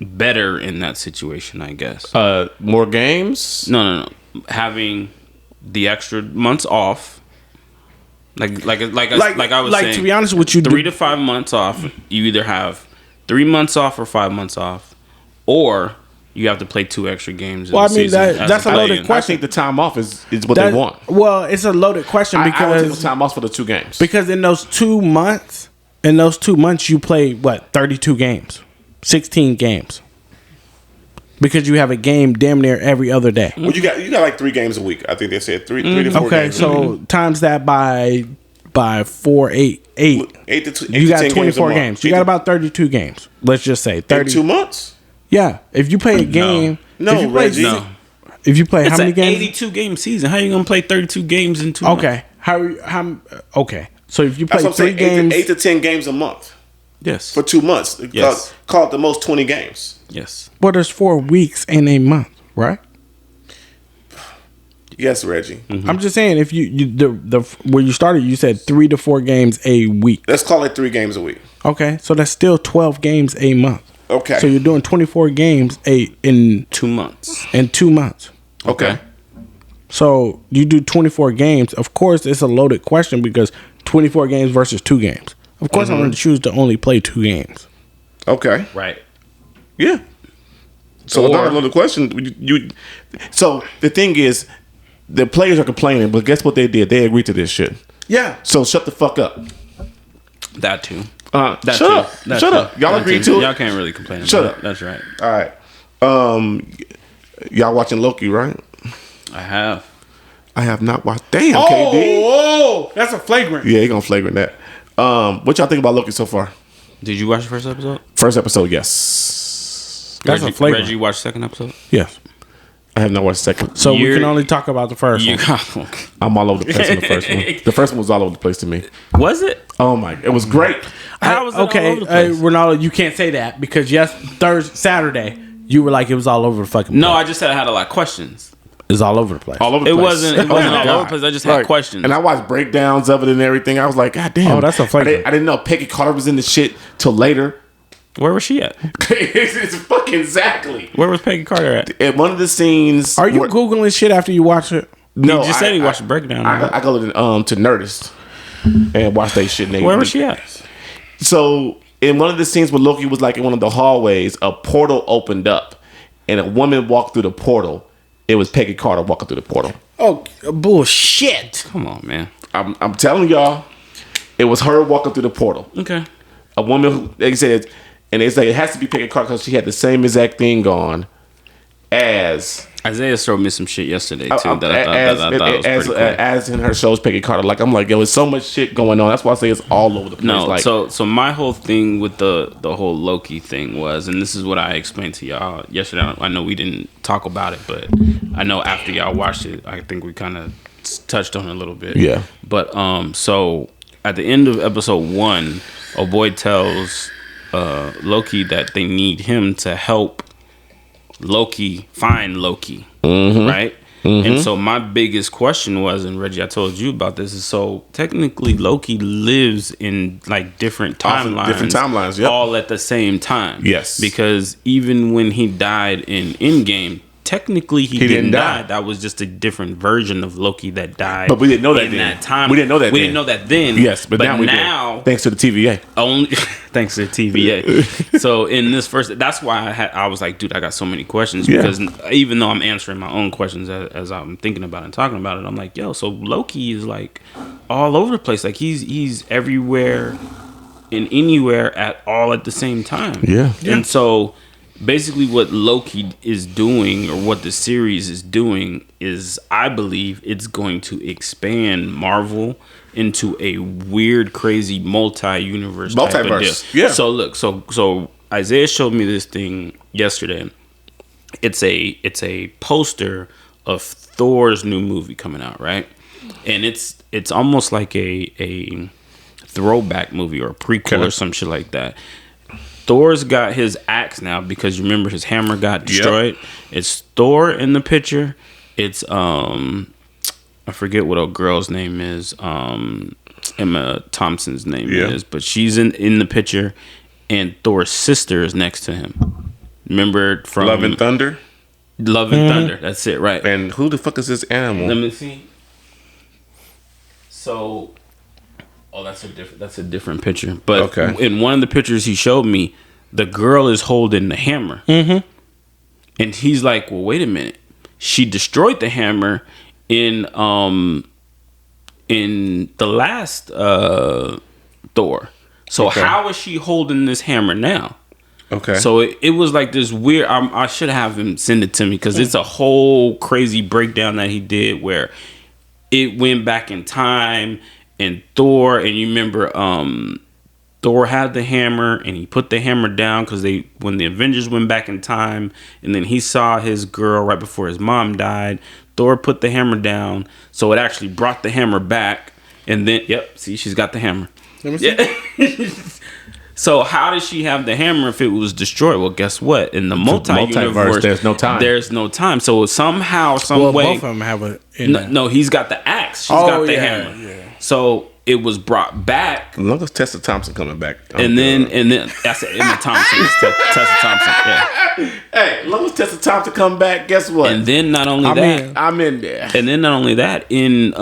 better in that situation? I guess. More games. No. Having the extra months off. Like I was saying. To be honest with you, 3 to 5 months off. You either have 3 months off or 5 months off, or you have to play 2 extra games. Well, I mean that's a loaded question. I think the time off is what they want. Well, it's a loaded question I would take because the time off for the 2 games. because in those 2 months, you play 32 games, 16 games, because you have a game damn near every other day. Well, you got like 3 games a week. I think they said 3 to 4 Okay, games. so times that by 4, 8. 8 to 10 You got games 24 a month. games. You got about 32 games. Let's just say 30. 2 months. Yeah, if you play a game, No, if you play, Reggie. No. If you play It's how many an games? 82 game season. How are you gonna play 32 games in 2 months? Okay, okay. So if you play That's what I'm 3 saying. games, 8 to 10 games a month Yes. for 2 months. Yes. Call it the most 20 games. Yes. well, there's 4 weeks in a month, right? Yes, Reggie. Mm-hmm. I'm just saying, if the where you started, you said 3 to 4 games a week. Let's call it 3 games a week. Okay, so that's still 12 games a month. Okay. So you're doing 24 games in 2 months. 2 months. Okay. So you do 24 games. Of course, it's a loaded question because 24 games versus 2 games. Of course, I'm going to choose to only play 2 games. Okay. Right. Yeah. So another question. So the thing is, the players are complaining, but guess what they did? They agreed to this shit. Yeah. So shut the fuck up. That too. Shut up. Y'all agree to it? Y'all can't really complain about Shut it. up. That's right. All right. Y'all watching Loki, right? I have. I have not watched. Damn, KD. Oh, that's a flagrant. Yeah, he gonna flagrant that. What y'all think about Loki so far? Did you watch the first episode? First episode, yes. That's a flagrant. Reggie watched the second episode? Yes. I have not watched the second. So we can only talk about the first one. I'm all over the place on the first one. The first one was all over the place to me. Was it? Oh my, it was great. How was it all over the place? Ronaldo, you can't say that because Saturday, you were like it was all over the fucking place. No, I just said I had a lot of questions. It was all over the place. All over the It place. wasn't Oh my all over God. the place. I just had questions. And I watched breakdowns of it and everything. I was like, God damn. Oh, that's a flagrant. I didn't know Peggy Carter was in the shit till later. Where was she at? It's fucking exactly. Where was Peggy Carter at? At one of the scenes. Are you Googling shit after you watch it? No, You just said he watched the breakdown. I go to Nerdist and watch that shit. Where was she at? So in one of the scenes where Loki was like in one of the hallways, a portal opened up and a woman walked through the portal. It was Peggy Carter walking through the portal. Oh, bullshit. Come on, man. I'm telling y'all, it was her walking through the portal. Okay. A woman who, they said, and they say it has to be Peggy Carter because she had the same exact thing on as Isaiah showed me some shit yesterday too. I thought was pretty cool. As in her shows, Peggy Carter. Like I'm like, yo, it's so much shit going on. That's why I say it's all over the place. No, like, so my whole thing with the whole Loki thing was, and this is what I explained to y'all yesterday. I know we didn't talk about it, but I know after y'all watched it, I think we kind of touched on it a little bit. Yeah. But so at the end of episode 1, a boy tells Loki that they need him to help Loki find Loki, right? And so my biggest question was, and Reggie, I told you about this, is so technically Loki lives in like different timelines, yep. all at the same time. Yes. Because even when he died in Endgame, technically he didn't die. That was just a different version of Loki that died. But we didn't know that in then. that time. We didn't know that we then. didn't know that then. Yes, but now we do. Thanks to the TVA. Only thanks to the TVA. So in this first, that's why I was like, dude, I got so many questions, because even though I'm answering my own questions as I'm thinking about it and talking about it, I'm like, yo, so Loki is like all over the place. Like he's everywhere and anywhere at the same time. Yeah. And so basically what Loki is doing, or what the series is doing, is I believe it's going to expand Marvel into a weird, crazy multi-universe type of deal. Yeah. So look, so Isaiah showed me this thing yesterday. It's a poster of Thor's new movie coming out, right? And it's almost like a throwback movie or a prequel or some shit like that. Thor's got his axe now because you remember his hammer got destroyed. Yep. It's Thor in the picture. It's I forget what a girl's name is. Emma Thompson's name is, but she's in the picture, and Thor's sister is next to him. Remember from Love and Thunder? Love and Thunder. That's it, right? And who the fuck is this animal? Let me see. So. Oh, that's a different picture. But in one of the pictures he showed me, the girl is holding the hammer. Mm-hmm. And he's like, well, wait a minute. She destroyed the hammer in the last Thor. So how is she holding this hammer now? Okay. So it was like this weird. I should have him send it to me, because it's a whole crazy breakdown that he did where it went back in time. And Thor, and you remember Thor had the hammer, and he put the hammer down because when the Avengers went back in time, and then he saw his girl right before his mom died. Thor put the hammer down, so it actually brought the hammer back. And then, see, she's got the hammer. Let me see. So how does she have the hammer if it was destroyed? Well, guess what? In the multiverse, there's no time. There's no time. So somehow, some way, both of them have a. No, he's got the axe. She's got the hammer. Yeah. So it was brought back. Look at Tessa Thompson coming back. And then that's Emma Thompson. Tessa Thompson. Yeah. Hey, long as Tessa Thompson come back, guess what? And then not only I'm in there. And then not only that, in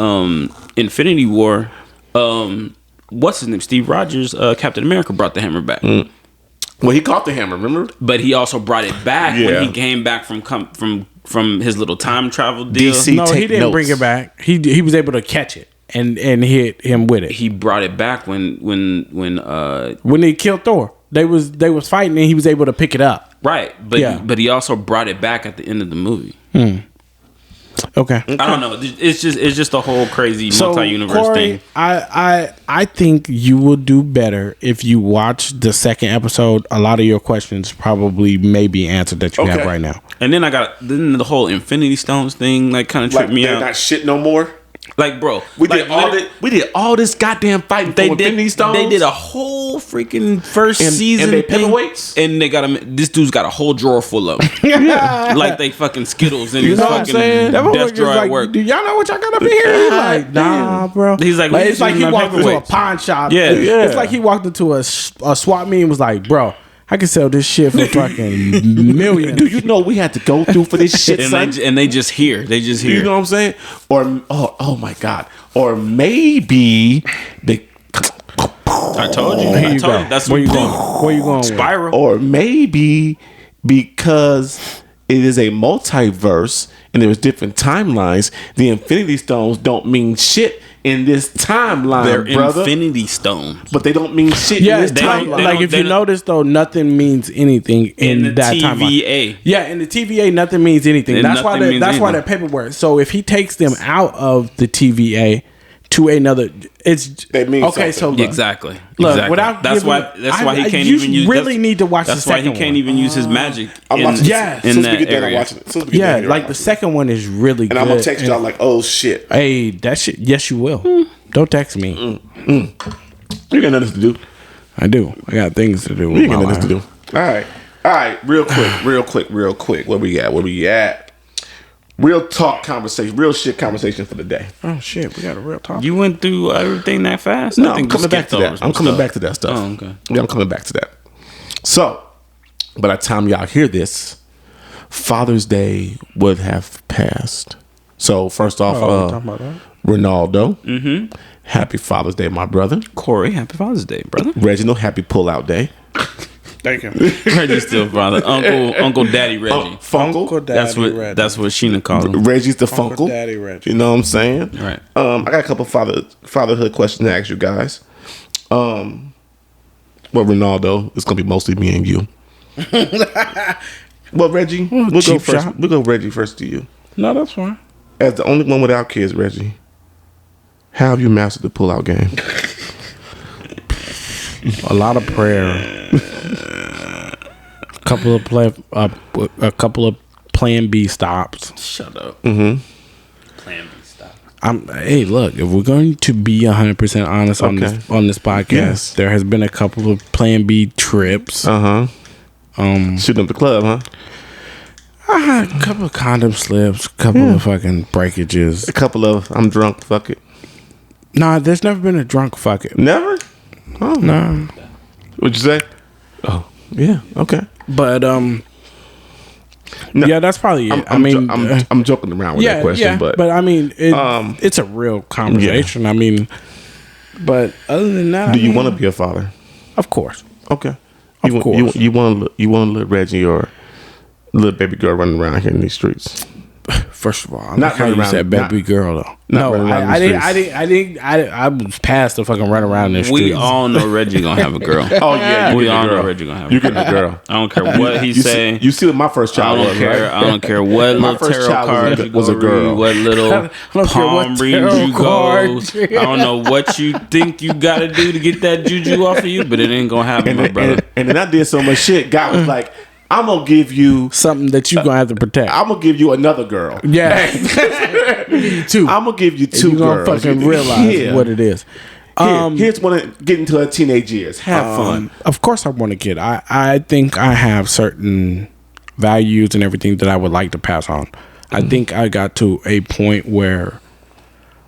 Infinity War, what's his name? Steve Rogers, Captain America, brought the hammer back. Well, he caught the hammer, remember? But he also brought it back when he came back from his little time travel deal. DC he didn't bring it back. He was able to catch it and hit him with it. He brought it back when they killed Thor. They was fighting, and he was able to pick it up. Right, but he also brought it back at the end of the movie. Okay. I don't know. It's just a whole crazy multi-universe Corey, thing. I think you will do better if you watch the second episode. A lot of your questions probably may be answered that you have right now. And then then the whole Infinity Stones thing kind of tripped me out. They're not shit no more. Like, bro, we did all this goddamn fighting for Infinity Stones. They did a whole freaking first season, and they pillowweights, and they this dude's got a whole drawer full of them. Like they fucking Skittles and his fucking desk drawer at work. Do y'all know what y'all got up in here? He's like, nah, bro. He's like it's like he walked into a pawn shop. Yeah. It's like he walked into a swap meet and was like, bro, I can sell this shit for fucking millions. Do you know we had to go through for this shit, son? And they just hear. You know what I'm saying? Or oh my god. Or maybe I told you. That's where you going. Where you going? Spiral. Or maybe because it is a multiverse and there's different timelines, the Infinity Stones don't mean shit in this timeline, They're brother. Infinity Stones. But they don't mean shit Yeah, in this they timeline. like if you notice though, nothing means anything in the that TVA. timeline. Yeah, in the TVA, nothing means anything. And That's why nothing means why that anything. paperwork. So if he takes them out of the TVA to another, it's That means okay. So something. look, Exactly. Look, Exactly. without That's giving- why he can't you even use. really need to watch the That's why he second can't one. even use his magic. I'm in, watching. Yeah. As soon in as we that get done, I'm area. watching it. As soon as we get Yeah, done here, like I'm the second one is really good. and I'm gonna text and- y'all like, oh shit. Hey, that shit. Yes, you will. Don't text me. You got nothing to do. I do. I got things to do. You With ain't my got nothing to life. do. All right. Real quick. Where we at? Real talk conversation. Real shit conversation for the day. Oh shit, we got a real talk. You went through everything that fast? No, I think I'm you coming back skipped to over that. some I'm coming stuff. back to that stuff. Oh, okay. Yeah, I'm coming back to that. So, by the time y'all hear this, Father's Day would have passed. So, first off, talking about that? Ronaldo, happy Father's Day, my brother. Corey, happy Father's Day, brother. Reginald, happy Pull-Out Day. Thank you. Reggie's still father. Uncle Daddy Reggie. Funkle. Uncle Daddy That's what Reggie. that's what Sheena called him. Reggie's the Uncle Funkle. Daddy Reggie. You know what I'm saying? Right. I got a couple fatherhood questions to ask you guys. Well, Ronaldo, it's gonna be mostly me and you. Well, Reggie, we'll go cheap first. shot. We'll go Reggie first to you. No, that's fine. As the only one without kids, Reggie, how have you mastered the pull-out game? A lot of prayer. A couple of Plan B stops. Shut up. Plan B stop. Hey, look, if we're going to be 100% honest on Okay. this podcast, Yes. there has been a couple of Plan B trips. Shooting up the club, huh? I had a couple of condom slips, a couple of fucking breakages. A couple of I'm drunk, fuck it. Nah, there's never been a drunk fuck it. Never? Oh, Nah. What'd you say? Oh, yeah, okay. But No. yeah, that's probably it. I'm joking around with that question, but I mean, it's a real conversation. I mean, but other than that, do you want to be a father? Of course. Okay. Of course. You want to let Reggie or little baby girl running around here in these streets? First of all, I'm Not not how running you around- said baby not- girl though. not No, running around I the didn't. I was past the fucking run around the streets. We all know Reggie gonna have a girl. Oh yeah, We you all get the know girl. Reggie gonna have a You girl. get the girl. I don't care what he say. You see what my first I child don't was, care. right? I don't care what My little first tarot child cards you was a go girl. read, what little don't care palm what readings tarot you go. cards. I don't know what you think you got to do to get that juju off of you, but it ain't gonna happen, my brother. And then I did so much shit. God was like, I'm gonna give you. Something that you're gonna have to protect. I'm gonna give you another girl. Yeah, two. I'm gonna give you And two you gonna girls. fucking realize Yeah. what it is. Here's one to get into her teenage years. Have fun. Of course, I want a kid. I think I have certain values and everything that I would like to pass on. I think I got to a point where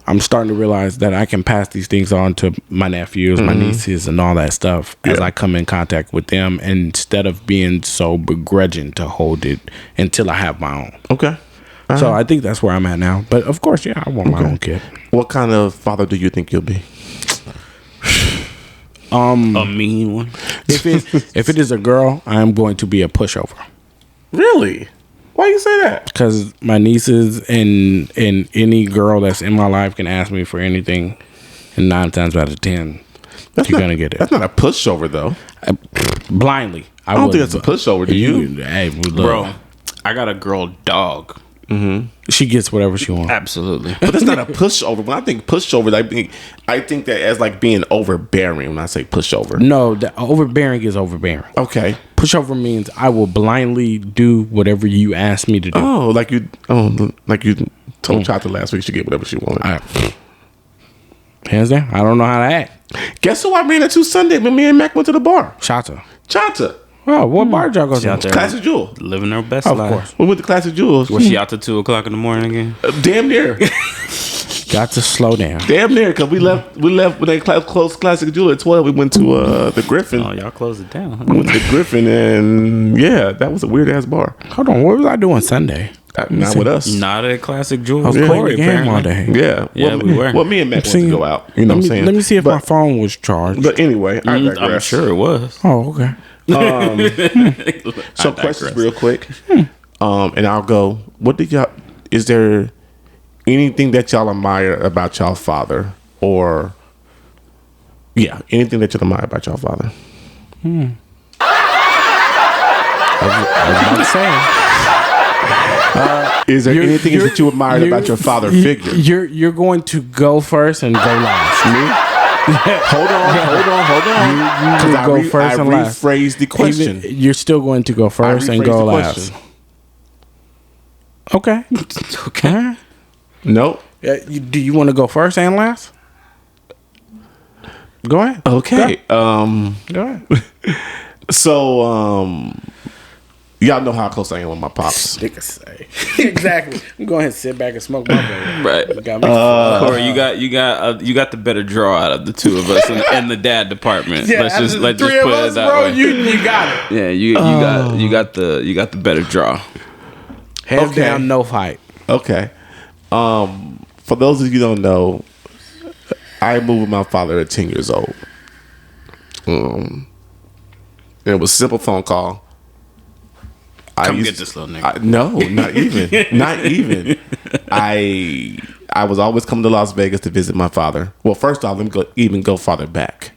I'm starting to realize that I can pass these things on to my nephews, my nieces, and all that stuff as I come in contact with them, instead of being so begrudging to hold it until I have my own. Okay. So I think that's where I'm at now. But of course, yeah, I want my own kid. What kind of father do you think you'll be? A mean one. If it is a girl, I am going to be a pushover. Really? Why you say that? Because my nieces and any girl that's in my life can ask me for anything, and 9 times out of 10, you're gonna get it. That's not a pushover, though. Blindly. I don't think that's a pushover. Do you? Hey, look, Bro, I got a girl dog. she gets whatever she wants. Absolutely. But that's not a pushover. When I think pushover, I think that as like being overbearing. When I say pushover, No, the overbearing is overbearing. okay. Pushover means I will blindly do whatever you ask me to do. Oh, like you told Chata last week she get whatever she wanted. Hands down, I don't know how to act. Guess who I ran into Sunday when me and Mac went to the bar? Shata. Chata, Oh, what bar did y'all go She out to? there Classic Jewel. living her best Of life. course. We went to Classic Jewels. Was she out till 2 o'clock in the morning again? Damn near, Got to slow down. damn near. Because we left when they closed Classic Jewel at 12. We went to the Griffin. Oh, y'all closed it down. Huh? We went to the Griffin, and yeah, that was a weird ass bar. Hold on, what was I doing Sunday? Not with us. Not at Classic Jewel. I was playing the game all apparently. day. Yeah, Yeah, we were. Well, me and Mac went to go out. You know what I'm saying? Let me see if But- my phone was charged. But anyway, I I'm digress. sure it was. Oh, okay. So questions real quick. And I'll go, what did y'all, is there anything that y'all admire about y'all father? Or, yeah, anything that you admire about y'all father? I was about to say. Is there anything that you admired about your father figure? You're going to go first and go last. Me? Hold on. You go first and last. I rephrased the question. You're still going to go first and go last. Okay. Okay. Nope. Do you want to go first and last? Go ahead. Okay. Go ahead. So, y'all know how close I am with my pops. Exactly. I'm going ahead and sit back and smoke my baby. Right. Corey, you got the better draw out of the two of us in the dad department. Yeah, let's just put us, it that bro, way. You got it. Yeah, you got the better draw. Hands down, no fight. Okay. For those of you who don't know, I moved with my father at 10 years old. And it was a simple phone call. Come get this little nigga. No, not even. Not even. I was always coming to Las Vegas to visit my father. Well, first off, let me even go farther back.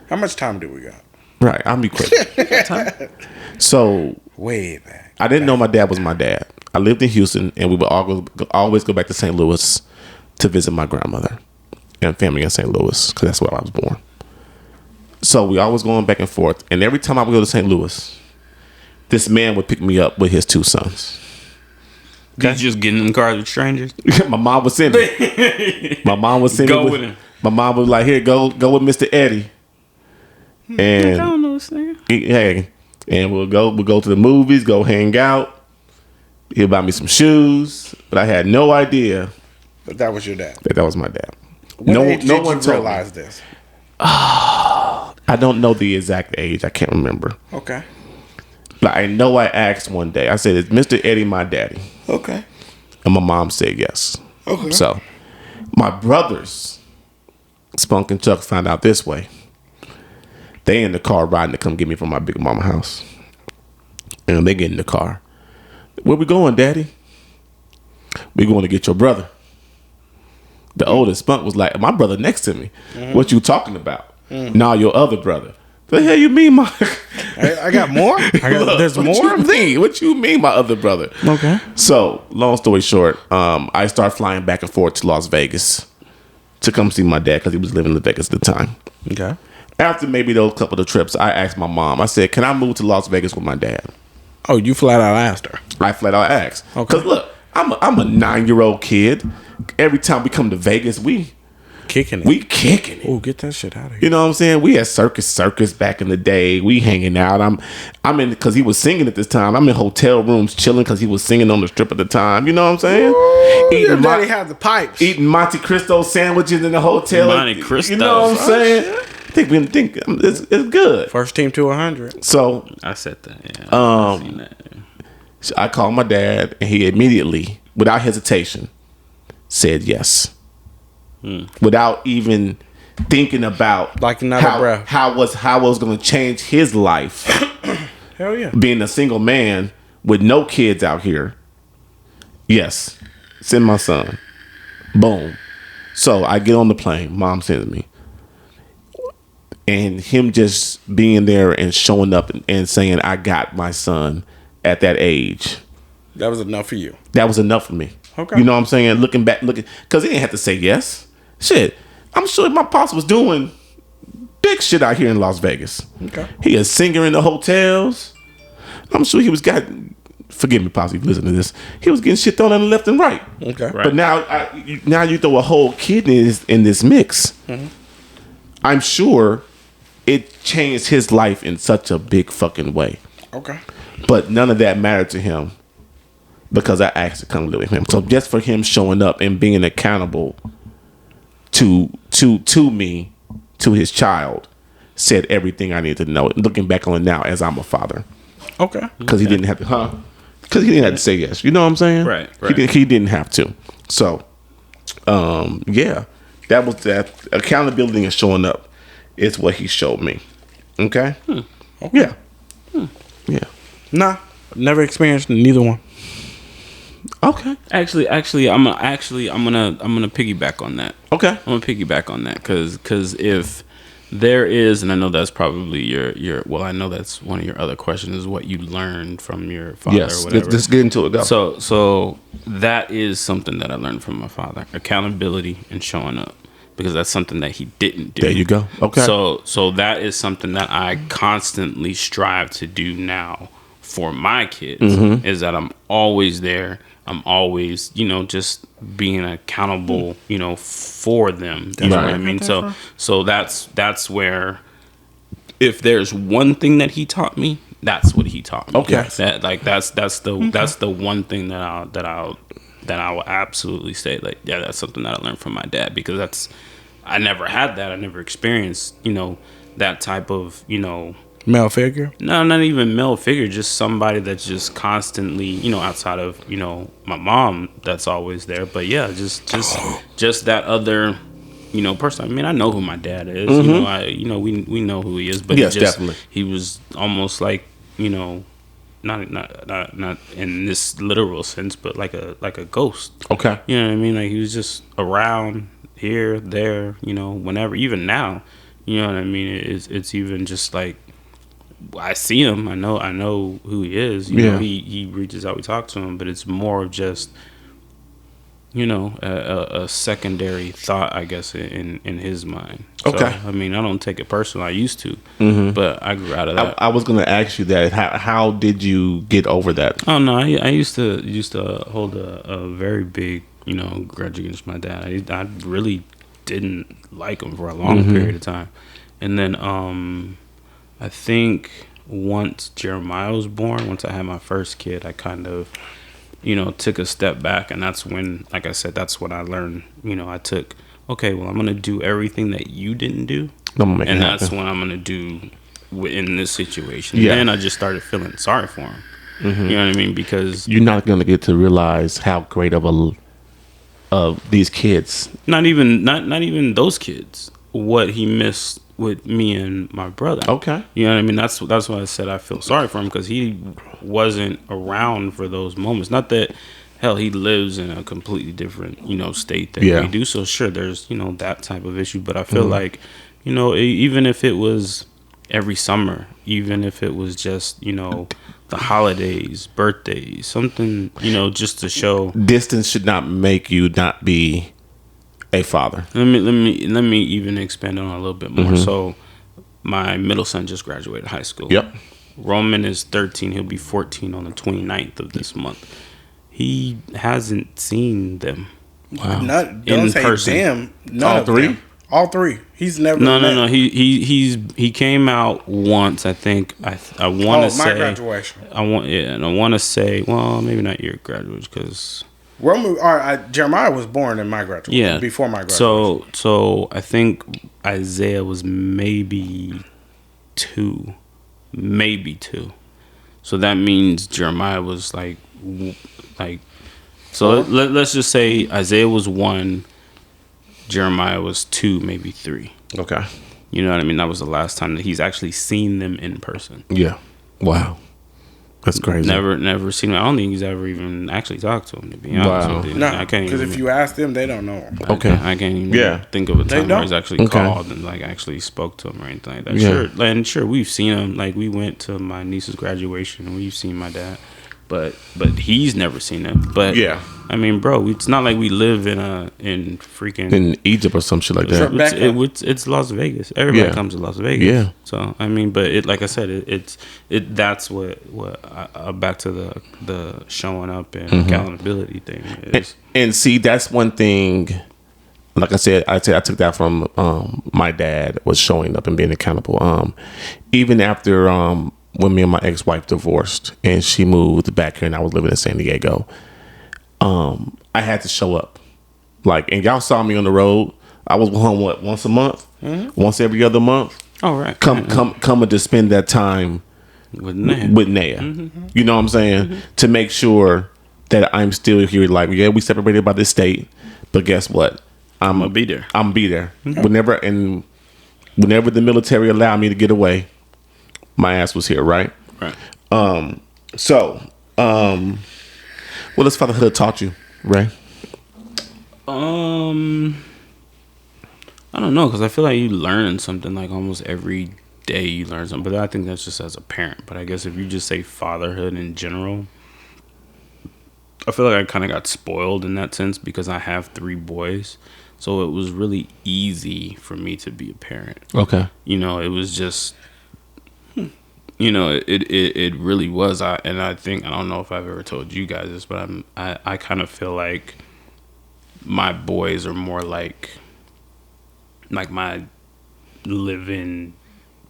How much time do we got? Right, I'll be quick. So, way back. I didn't know my dad was my dad. I lived in Houston, and we would always go back to St. Louis to visit my grandmother and family in St. Louis, because that's where I was born. So we always going back and forth. And every time I would go to St. Louis, this man would pick me up with his two sons. Okay? Did you just get in the cars with strangers? My mom would send me. My mom would send me. Go with him. My mom was like, here, go with Mr. Eddie. And I don't know this nigga. Hey, and we'll go to the movies, go hang out. He'll buy me some shoes. But I had no idea But that was your dad. that was my dad. What age no did one you realize this? I don't know the exact age. I can't remember. Okay. But I know I asked one day. I said, "Is Mr. Eddie my daddy?" Okay. And my mom said yes. Okay. So my brothers, Spunk and Chuck, found out this way. They in the car riding to come get me from my big mama house. And they get in the car. Where we going, Daddy? We going to get your brother. The oldest Spunk was like, my brother next to me. Mm-hmm. What you talking about? Mm. Nah, your other brother. The hell you mean my... I got more? There's more of them? What you mean my other brother? Okay. So, long story short, I started flying back and forth to Las Vegas to come see my dad because he was living in Vegas at the time. Okay. After maybe those couple of trips, I asked my mom, I said, can I move to Las Vegas with my dad? Oh, you flat out asked her. I flat out asked. Okay. Because look, I'm a 9-year-old kid. Every time we come to Vegas, we kicking it. Oh, get that shit out of here. You know what I'm saying? We had circus back in the day. We hanging out. I'm in, because he was singing at this time. I'm in hotel rooms chilling because he was singing on the strip at the time. You know what I'm saying? Ooh, your daddy had the pipes. Eating Monte Cristo sandwiches in the hotel. Monte Cristo. You know what I'm saying? Think it's good. First team to 100. So I said that. Yeah, I called my dad, and he immediately, without hesitation, said yes. Without even thinking about like another breath. How it was going to change his life. Hell yeah. Being a single man with no kids out here. Yes, send my son. Boom. So I get on the plane. Mom sends me. And him just being there and showing up and saying, I got my son at that age. That was enough for you. That was enough for me. Okay. You know what I'm saying? Looking back, because he didn't have to say yes. Shit. I'm sure my pops was doing big shit out here in Las Vegas. Okay. He a singer in the hotels. I'm sure he was forgive me, pops, if you listen to this. He was getting shit thrown on the left and right. Okay. Right. But now you throw a whole kid in this mix. Mm-hmm. I'm sure it changed his life in such a big fucking way. Okay. But none of that mattered to him because I asked to come live with him. So just for him showing up and being accountable to me, to his child, said everything I needed to know. Looking back on it now as I'm a father. Okay. Because he didn't have to, because he didn't have to say yes. You know what I'm saying? Right. He didn't have to. So, yeah, that was that accountability and showing up is what he showed me. Okay? Okay. Yeah. Yeah. Nah, Never experienced neither one. Okay. Actually, I'm gonna piggyback on that. Okay. I'm gonna piggyback on that because if there is, and I know that's probably your well, I know that's one of your other questions is what you learned from your father or whatever. Let's get into it. Go. So that is something that I learned from my father: accountability and showing up, because that's something that he didn't do. There you go. Okay. So that is something that I constantly strive to do now for my kids. Is that I'm always there. I'm always, just being accountable, for them. You know what I mean? So that's where, if there's one thing that he taught me, that's what he taught me. Okay. That's the one thing that I will absolutely say, like, yeah, that's something that I learned from my dad, because I never had that. I never experienced, that type of, Male figure? No, not even male figure, just somebody that's just constantly, outside of, my mom that's always there. But yeah, just that other, person. I mean, I know who my dad is. We know who he is, but yes, definitely. He was almost like, not in this literal sense, but like a ghost. Okay. You know what I mean? Like, he was just around here, there, whenever, even now. You know what I mean? It's even just like, I see him. I know who he is. You know, he reaches out. We talk to him, but it's more of just, a secondary thought, I guess, in his mind. So, okay. I mean, I don't take it personal. I used to, but I grew out of that. I was going to ask you that. How did you get over that? Oh no, I used to hold a very big, grudge against my dad. I really didn't like him for a long period of time, and then I think once Jeremiah was born, once I had my first kid, I kind of, took a step back. And that's when, like I said, that's what I learned. I took, okay, well, I'm going to do everything that you didn't do. And that's what I'm going to do in this situation. Yeah. And then I just started feeling sorry for him. You know what I mean? Because you're not going to get to realize how great of these kids. Not even those kids. What he missed with me and my brother. Okay. You know what I mean? That's why I said I feel sorry for him, because he wasn't around for those moments. Not that, hell, he lives in a completely different, state than we do. So sure, there's, that type of issue. But I feel like, even if it was every summer, even if it was just, the holidays, birthdays, something, just to show. Distance should not make you not be a father. Let me even expand on it a little bit more. So my middle son just graduated high school. Yep. Roman is 13. He'll be 14 on the 29th of this month. He hasn't seen them. Wow. Don't say person. Damn. All three? Them. All three. He's never. No. He came out once. I think. I want to say my graduation. And I want to say, well, maybe not your graduation, because Jeremiah was born in my graduation. Yeah, before my graduation. So I think Isaiah was maybe two. So that means Jeremiah was like. So let's just say Isaiah was 1, Jeremiah was 2, maybe 3. Okay. You know what I mean? That was the last time that he's actually seen them in person. Yeah. Wow. That's crazy. Never seen him. I don't think he's ever even actually talked to him, to be honest with you. No, I can't. Because if you ask them, they don't know him. Okay. I can't even think of a time where he's actually called and like actually spoke to him or anything like that. Yeah. Sure, we've seen him. Like, we went to my niece's graduation and we've seen my dad. But he's never seen him. But yeah, I mean, bro, it's not like we live in freaking in Egypt or some shit like that. It's Las Vegas. Everybody comes to Las Vegas. Yeah. So I mean, but like I said, that's what back to the showing up and accountability thing is. And see, that's one thing. Like I said, I took that from my dad, was showing up and being accountable. Even after when me and my ex-wife divorced and she moved back here and I was living in San Diego, I had to show up. Like, and y'all saw me on the road. I was home, once a month? Once every other month? All right. Come and just spend that time with Naya. You know what I'm saying? To make sure that I'm still here. Like, yeah, we separated by this state, but guess what? I'm gonna be there. I'm be there. Whenever the military allowed me to get away, my ass was here, right? Right. So, what has fatherhood taught you, Ray? I don't know, because I feel like you learn something like almost every day. You learn something, but I think that's just as a parent. But I guess if you just say fatherhood in general, I feel like I kind of got spoiled in that sense because I have 3 boys, so it was really easy for me to be a parent. Okay, It was just, it really was. And I think, I don't know if I've ever told you guys this, but I kind of feel like my boys are more like my living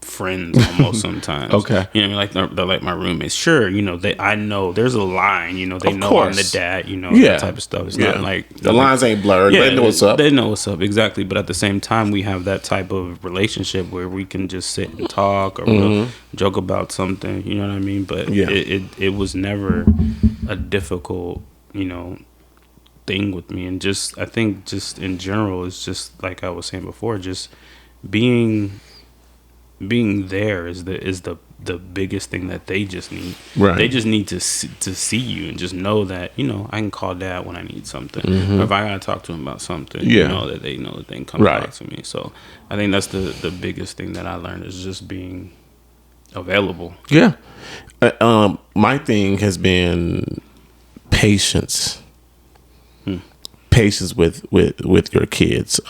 friends almost sometimes. Okay. Like they're like my roommates. Sure, I know there's a line, they know I'm the dad, yeah. that type of stuff. It's not like the lines ain't blurred. Yeah, they know what's up. They know what's up, exactly. But at the same time, we have that type of relationship where we can just sit and talk or we'll joke about something, you know what I mean? But it was never a difficult, thing with me. And just, I think just in general, it's just like I was saying before, just being there is the biggest thing that they just need. Right. They just need to see you and just know that I can call dad when I need something, or if I gotta talk to him about something. That they know that they can come talk to me. So I think that's the biggest thing that I learned is just being available. Yeah. My thing has been patience. Patience with your kids.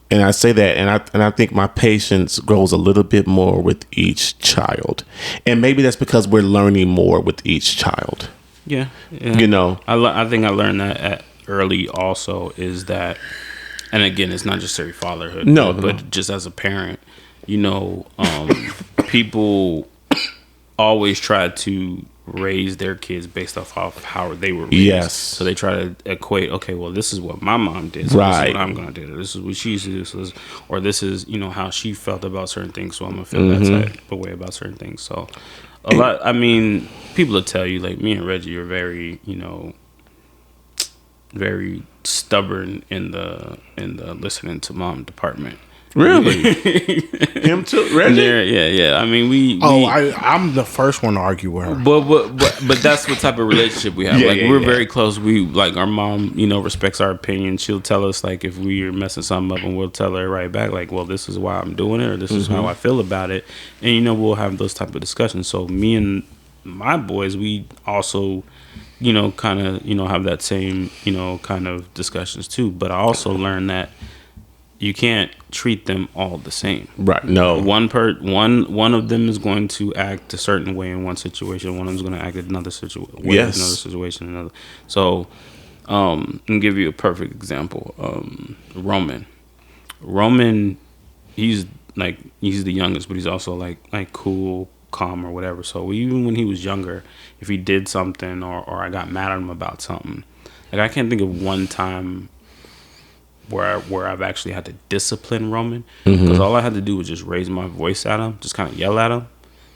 And I say that, and I think my patience grows a little bit more with each child, and maybe that's because we're learning more with each child. Yeah. I think I learned that early. Also, is that, and again, it's not necessarily fatherhood. But just as a parent, people always try to raise their kids based off of how they were raised. Yes. So they try to equate, okay, well, this is what my mom did, so this is what I'm going to do. This is what she used to do. Or this is, how she felt about certain things, so I'm going to feel that type of way about certain things. So people will tell you, like me and Reggie are very, very stubborn in the listening to mom department. Really? Him too, Reggie? Yeah. I mean, I'm the first one to argue with her. But that's what type of relationship we have. We're very close. We like our mom, respects our opinion. She'll tell us like if we are messing something up, and we'll tell her right back like, well, this is why I'm doing it, or this is how I feel about it, and we'll have those type of discussions. So me and my boys, we also, kind of, have that same, kind of discussions too. But I also learned that you can't treat them all the same. Right. No. One of them is going to act a certain way in one situation. One of them is going to act another situation. Yes. Another situation. Another. So, I'm gonna give you a perfect example. Roman, he's the youngest, but he's also like cool, calm, or whatever. So even when he was younger, if he did something or I got mad at him about something, like I can't think of one time where I've actually had to discipline Roman, because all I had to do was just raise my voice at him, just kind of yell at him,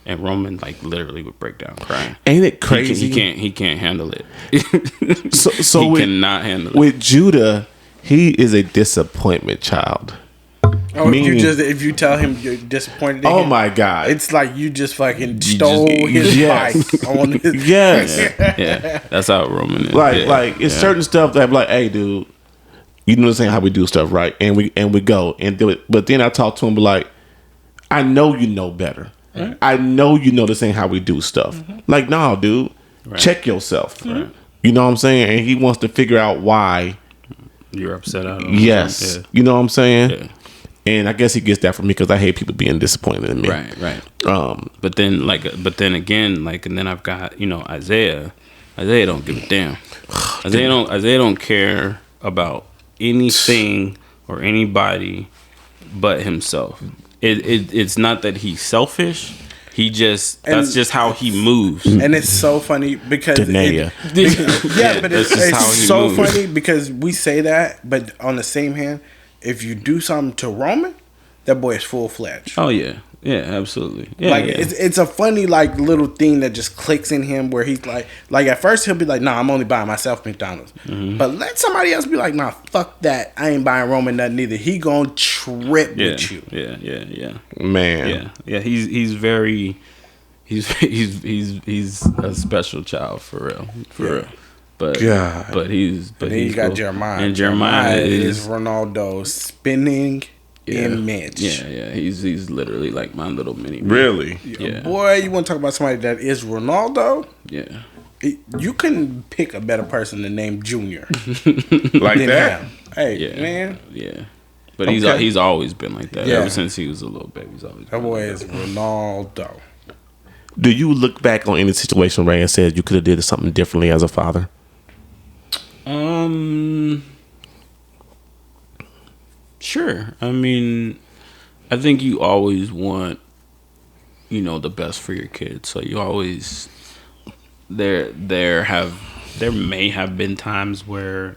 and Roman like literally would break down crying. Ain't it crazy? He can't handle it. so he cannot handle it. With Judah, he is a disappointment child. Oh, if you tell him you're disappointed in him, my God, it's like you just fucking stole his bike on his. Yeah, that's how Roman is. Like it's certain stuff that I'm like, hey, dude. You know this ain't how we do stuff, right? And we go and do it. But then I talk to him, like, I know you know better. Right. I know you know this ain't how we do stuff. Like, no, dude, check yourself. Right. You know what I'm saying? And he wants to figure out why you're upset at him. Yes, you know what I'm saying. Yeah. And I guess he gets that from me because I hate people being disappointed in me. Right. But then again, and then I've got Isaiah. Isaiah don't give a damn. Isaiah don't care about anything or anybody but himself. It's not that he's selfish. That's just how he moves. And it's so funny because but it's so funny because we say that, but on the same hand, if you do something to Roman, that boy is full-fledged. Oh yeah. Yeah, absolutely. Yeah, It's a funny little thing that just clicks in him where he's like at first he'll be like, nah, I'm only buying myself McDonald's. But let somebody else be like, nah, fuck that. I ain't buying Roman nothing either. He gonna trip with you. Yeah. Man. Yeah. He's very He's a special child for real. But then you got Jeremiah. And Jeremiah is Ronaldo spinning image. Yeah. He's literally like my little mini. Really? Yeah. Boy, you want to talk about somebody that is Ronaldo? Yeah. You couldn't pick a better person to name Junior. Like that? Hey, man. Yeah. But he's always been like that. Ever since he was a little baby. He's always been that boy is Ronaldo. Do you look back on any situation, Ray, and said you could have did something differently as a father? Sure. I mean, I think you always want, the best for your kids. So you always there may have been times where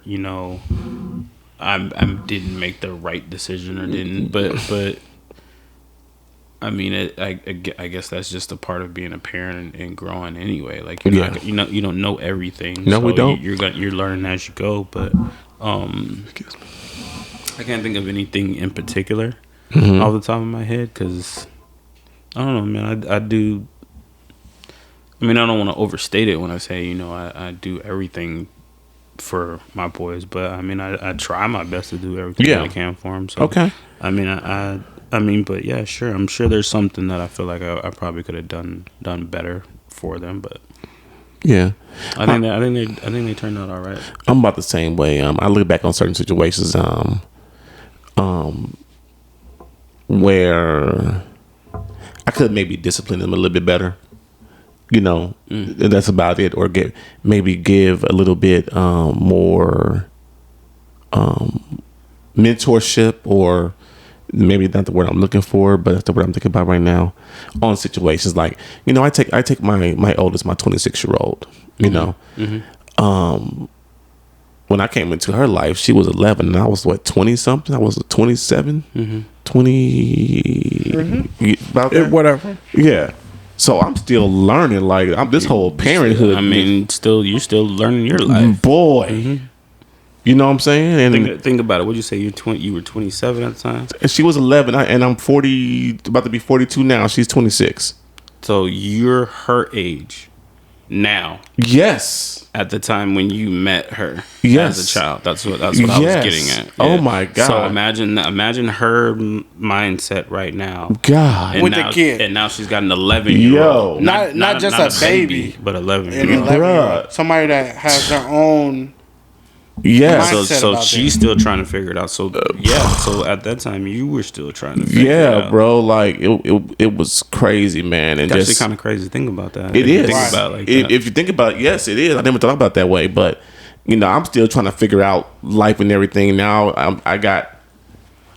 I didn't make the right decision or didn't, but I mean, I guess that's just a part of being a parent and growing anyway. Like you don't know everything. No, we don't. You're learning as you go. But I can't think of anything in particular off the top of my head because I don't know, man. I do. I mean, I don't want to overstate it when I say I do everything for my boys, but I mean, I try my best to do everything I can for them. So okay. I mean, but yeah, sure. I'm sure there's something that I feel like I probably could have done better for them, but yeah, I think they turned out all right. I'm about the same way. I look back on certain situations, where I could maybe discipline them a little bit better. And that's about it, or give a little bit more mentorship, or maybe not the word I'm looking for, but that's the word I'm thinking about right now on situations like, I take my oldest, my 26-year-old, when I came into her life, she was 11 and I was 20 something. I was 27, 20, about that. Whatever. Yeah. So I'm still learning, like this whole parenthood. I mean, you're still learning your life, boy. You know what I'm saying? And think about it. What'd you say? You were 27 at the time. She was 11, and I'm 40, about to be 42 now. She's 26. So you're her age now. Yes. At the time when you met her yes. as a child. That's what I was getting at. Yeah. Oh my God. So imagine her mindset right now. God. With the kid. And now she's got an 11-year-old. Not just a baby, but 11-year-old. 11-year-old. Somebody that has their own. Yeah. So she's still trying to figure it out. So so at that time you were still trying to figure it out. Yeah, bro. Like it was crazy, man. And it's actually kind of crazy to think about that. It is. Think about it like if you think about it, yes, it is. I never thought about it that way, but I'm still trying to figure out life and everything. Now I got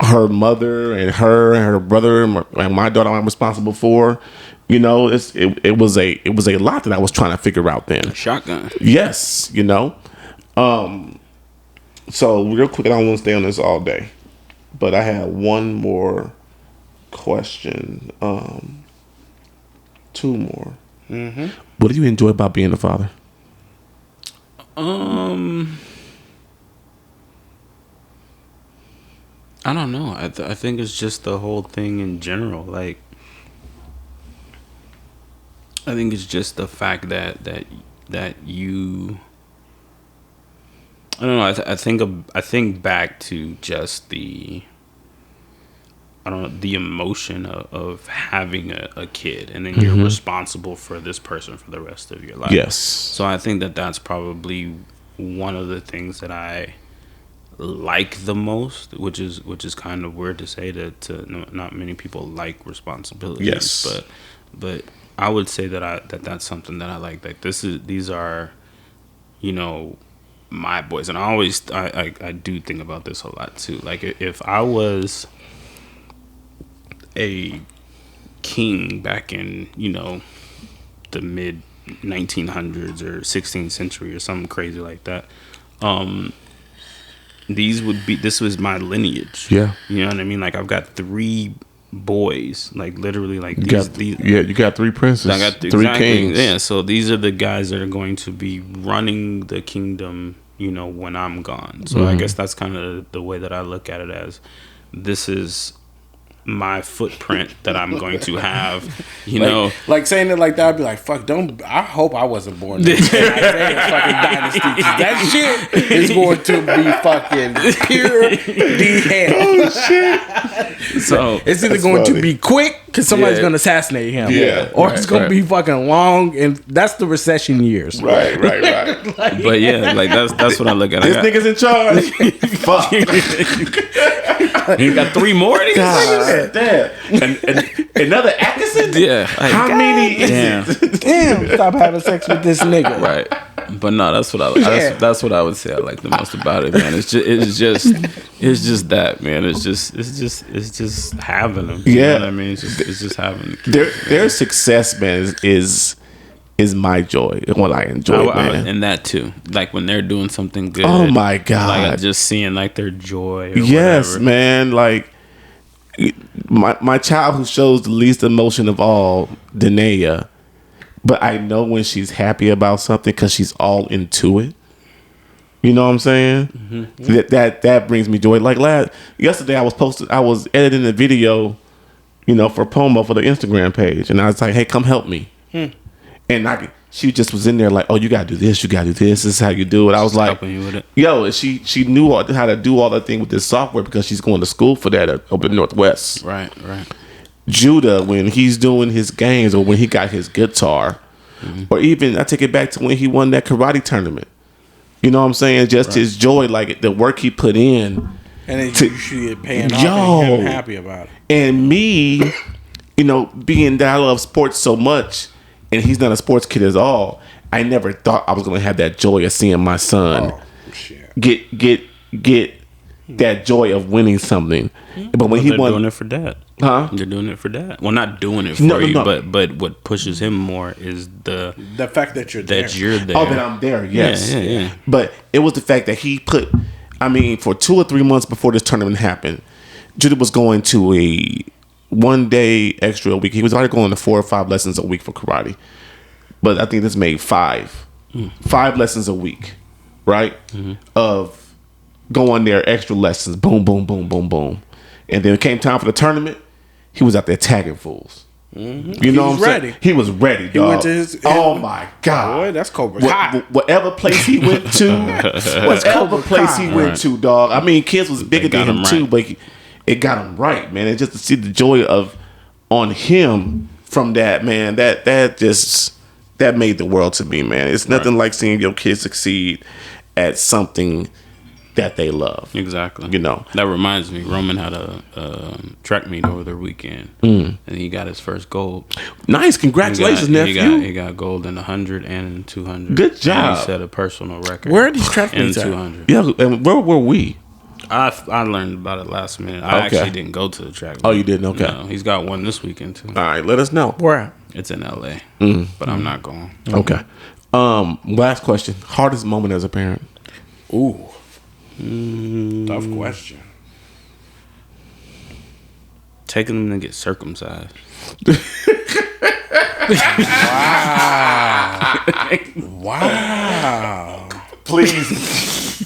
her mother and her brother and my daughter I'm responsible for. It was a lot that I was trying to figure out then. A shotgun. Yes, So real quick, I don't want to stay on this all day, but I have one more question. 2 more. What do you enjoy about being a father? I don't know. I think it's just the whole thing in general. Like, I think it's just the fact that you. I don't know. I think back to just the emotion of having a kid, and then you're responsible for this person for the rest of your life. Yes. So I think that's probably one of the things that I like the most, which is kind of weird to say that not many people like responsibilities. Yes. But I would say that's something that I like. Like these are, my boys, and I do think about this a lot too. Like if I was a king back in the mid 1900s or 16th century or something crazy like that, this was my lineage. Yeah, you know what I mean. Like I've got 3 boys, like literally, like you got 3 princes. I got 3 kings. Yeah, so these are the guys that are going to be running the kingdom, when I'm gone. So I guess that's kind of the way that I look at it, as this is my footprint that I'm going to have, you know. Like saying it like that, I'd be like, fuck, I hope I wasn't born in Isaiah's fucking dynasty. That shit is going to be fucking pure hell. Oh, shit. So it's either going to be quick because somebody's going to assassinate him. Yeah. Or it's going to be fucking long, and that's the recession years. Right. Like, but yeah, like that's what I look at. This nigga's in charge. Fuck. You got 3 more? God damn. And another Atkinson? Yeah. Like, how many is it? Damn, stop having sex with this nigga. Right. But no, that's what that's what I would say I like the most about it, man. It's just that, man. It's just having them. You know what I mean? It's just having them. Their success, man, is my joy. What I enjoy, man. And that too. Like when they're doing something good. Oh my God. Like just seeing like their joy. Or yes, whatever. Man. Like my child who shows the least emotion of all, Danae. But I know when she's happy about something because she's all into it. You know what I'm saying? Mm-hmm. That brings me joy. Like yesterday, I was editing a video, you know, for promo for the Instagram page, and I was like, "Hey, come help me." And she just was in there like, "Oh, you gotta do this. You gotta do this. This is how you do it." I was like, helping you with it. "Yo," and she knew how to do all that thing with this software because she's going to school for that up in Northwest. Right. Judah, when he's doing his games or when he got his guitar, or even I take it back to when he won that karate tournament. You know what I'm saying? Just his joy, like the work he put in. And it usually paying off and him happy about it. And me, you know, being that I love sports so much and he's not a sports kid at all, I never thought I was going to have that joy of seeing my son get that joy of winning something. But when he won, doing it for dad. Huh? They're doing it for dad. Well, not doing it for you, no. But what pushes him more is the fact that you're there. Oh, that I'm there. Yes. Yeah. But it was the fact that he put. I mean, for 2 or 3 months before this tournament happened, Judah was going to a 1 day extra a week. He was already going to 4 or 5 lessons a week for karate. But I think this made 5 lessons a week, right? Of going there, extra lessons, boom, boom, boom, boom, boom. And then it came time for the tournament. He was out there tagging fools. You know what I'm saying? He was ready, dog. He went to his, oh my God. Boy, that's Cobra. Whatever place he went to, dog. I mean, kids was bigger than him too, but it got him right, man. And just to see the joy on him from that, man, that made the world to me, man. It's nothing like seeing your kids succeed at something that they love. Exactly. You know. That reminds me, Roman had a track meet over the weekend, and he got his first gold. Nice. Congratulations, nephew. He got gold in 100 and in 200. Good job. And he set a personal record. Where are these track meets in at? 200. Yeah, and where were we? I learned about it last minute. I actually didn't go to the track meet. Oh, you didn't? Okay. No, he's got one this weekend, too. All right, let us know. Where at? It's in LA, but I'm not going. Okay. Last question. Hardest moment as a parent? Ooh. Tough question. Taking them to get circumcised. Wow. Please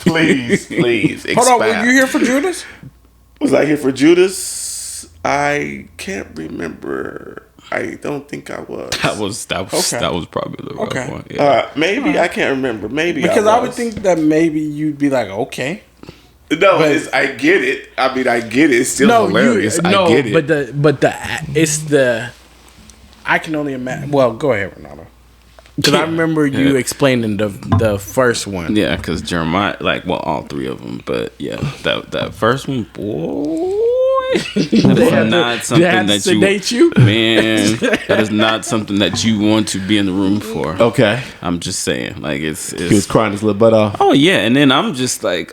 expound. Hold on, were you here for Judas? Was I here for Judas? I can't remember. I don't think I was. That was probably the right one. Yeah. Maybe I can't remember. Maybe because I would think that maybe you'd be like, okay. No, I get it. I mean, I get it. It's still hilarious. I get it. I can only imagine. Well, go ahead, Renato. Because I remember you explaining the first one. Yeah, because Jeremiah, all 3 of them. But yeah, that first one, boy. That is not something that sedate you, man. That is not something that you want to be in the room for. Okay, I'm just saying, he was crying his little butt off. Oh yeah, and then I'm just my baby.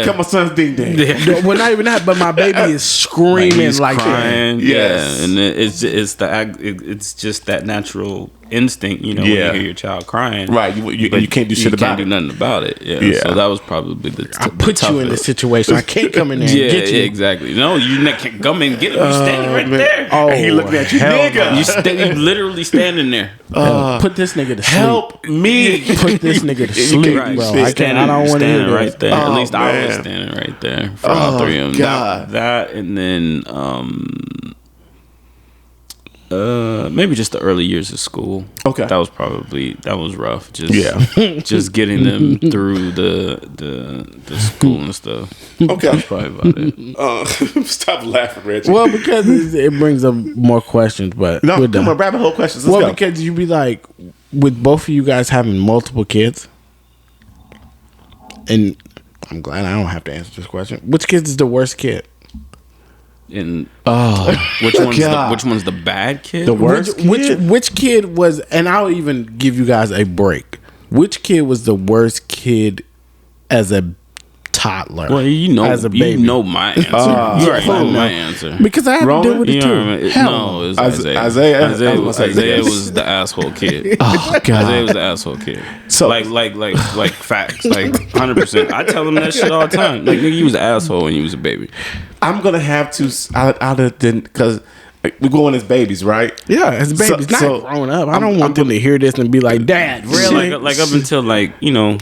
Cut my son's ding ding. Yeah. Well, not even that, but my baby is screaming crying. Yes. Yeah, and it's just that natural instinct, you know, when you hear your child crying. Right. You can't do shit about it. You can't do nothing about it. Yeah. So that was probably I put you in this situation. I can't come in there and get you. Yeah, exactly. No, you can't come in and get him. You standing right there. Oh, he looking at you, nigga. You literally standing there. Put this nigga to sleep. Help me. Put this nigga to sleep, right. bro. I don't want to hear this. Right there. At least I was standing right there for all three of them. God. That and then maybe just the early years of school. Okay, that was rough. Just getting them through the school and stuff. Okay, that's probably about it. Stop laughing, Reggie. Well, because it brings up more questions, but no, come on, rabbit hole questions. Let's go. Because you be like, with both of you guys having multiple kids, and I'm glad I don't have to answer this question. Which kid is the worst kid? And which one's the bad kid? The worst kid? Which kid was? And I'll even give you guys a break. Which kid was the worst kid as a toddler? Well, as a baby. You know my answer. You already know my answer. Because I had to deal with it too. No, it was Isaiah. Isaiah was the asshole kid. Oh God, Isaiah was the asshole kid. So like facts, like 100%. I tell him that shit all the time. Like, nigga, you was the asshole when you was a baby. I'm gonna have to out of the because we're going as babies, right? Yeah, as babies, not growing up. I don't want them to hear this and be like, "Dad, really?" Like up until like three,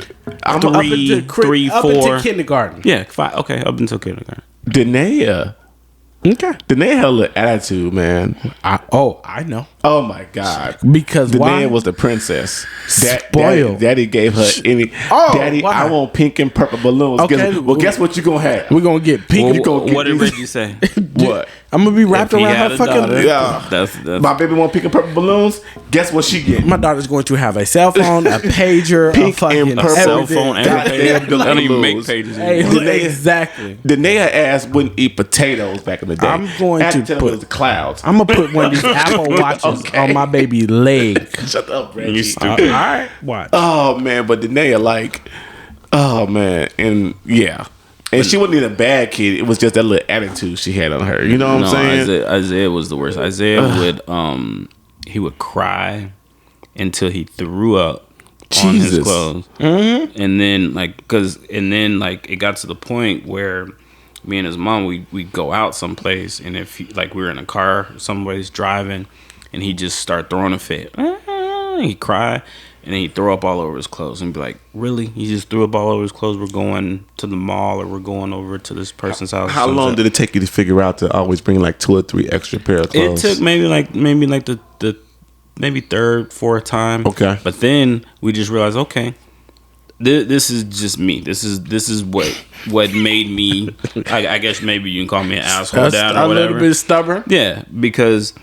4, up until kindergarten. Yeah, 5. Okay, up until kindergarten. Danae. Okay. Danae had a little attitude, man. I know. Oh my God. Because Danae was the princess. Spoiled. Daddy gave her any. Daddy, I want pink and purple balloons. Okay. Guess what you gonna have? We're gonna get pink. What did Reggie say? What? I'm gonna be wrapped around her fucking. Yeah. That's my baby want pink and purple balloons. Guess what she get? My daughter's going to have a cell phone, a pager, pink and purple cell phone, and a pager. I don't even make pages. Exactly. Danae ass wouldn't eat potatoes back in the day. I'm going to put the clouds. I'm gonna put one of these Apple Watches on my baby's leg. Shut up, Reggie. You stupid. All right, watch. Oh man, but Danae oh man, and yeah. And she wasn't even a bad kid. It was just that little attitude she had on her. You know what I'm saying? Isaiah was the worst. Isaiah would cry until he threw up on his clothes. Mm-hmm. And then it got to the point where me and his mom we go out someplace, and if we were in a car, somebody's driving, and he just start throwing a fit. He'd cry. And then he'd throw up all over his clothes and be like, really? He just threw up all over his clothes? We're going to the mall or we're going over to this person's house. How long did it take you to figure out to always bring like 2 or 3 extra pair of clothes? It took maybe the third, fourth time. Okay. But then we just realized, okay, this is just me. This is what made me, I guess maybe you can call me an asshole dad or whatever. A little bit stubborn. Yeah, because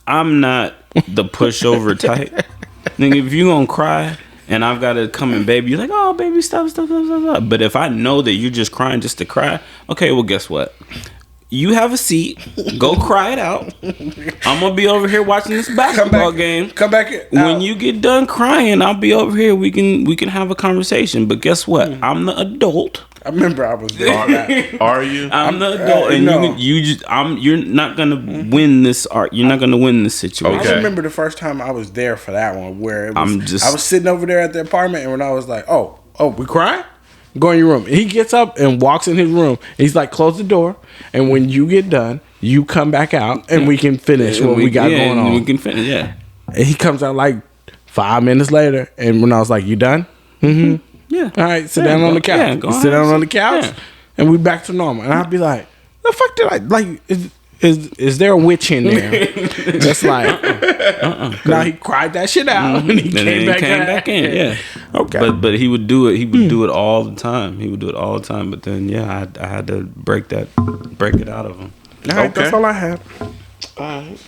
I'm not the pushover type. Nigga, if you gonna cry and I've got to come and baby, you're like, oh, baby, stop. But if I know that you're just crying just to cry, okay, well, guess what? You have a seat. Go cry it out. I'm gonna be over here watching this basketball game. Come back. When you get done crying, I'll be over here. We can have a conversation. But guess what? I'm the adult. I remember I was there. Are you? I'm the adult, and you're not gonna win this art. You're not gonna win this situation. Okay. I remember the first time I was there for that one, where I was sitting over there at the apartment, and when I was like, oh, we crying? Go in your room. He gets up and walks in his room. He's like, close the door, and when you get done, you come back out, and we can finish what we got going on. We can finish, yeah. And he comes out like 5 minutes later, and when I was like, you done? Mm-hmm. Yeah. All right, sit down on the couch. Sit down on the couch, and we back to normal. And I'd be like, the fuck did I like? Is there a witch in there? That's like, Now he cried that shit out, and he came back in. Yeah. Okay. But he would do it. He would do it all the time. But then I had to break it out of him. All right, that's all I have. All right.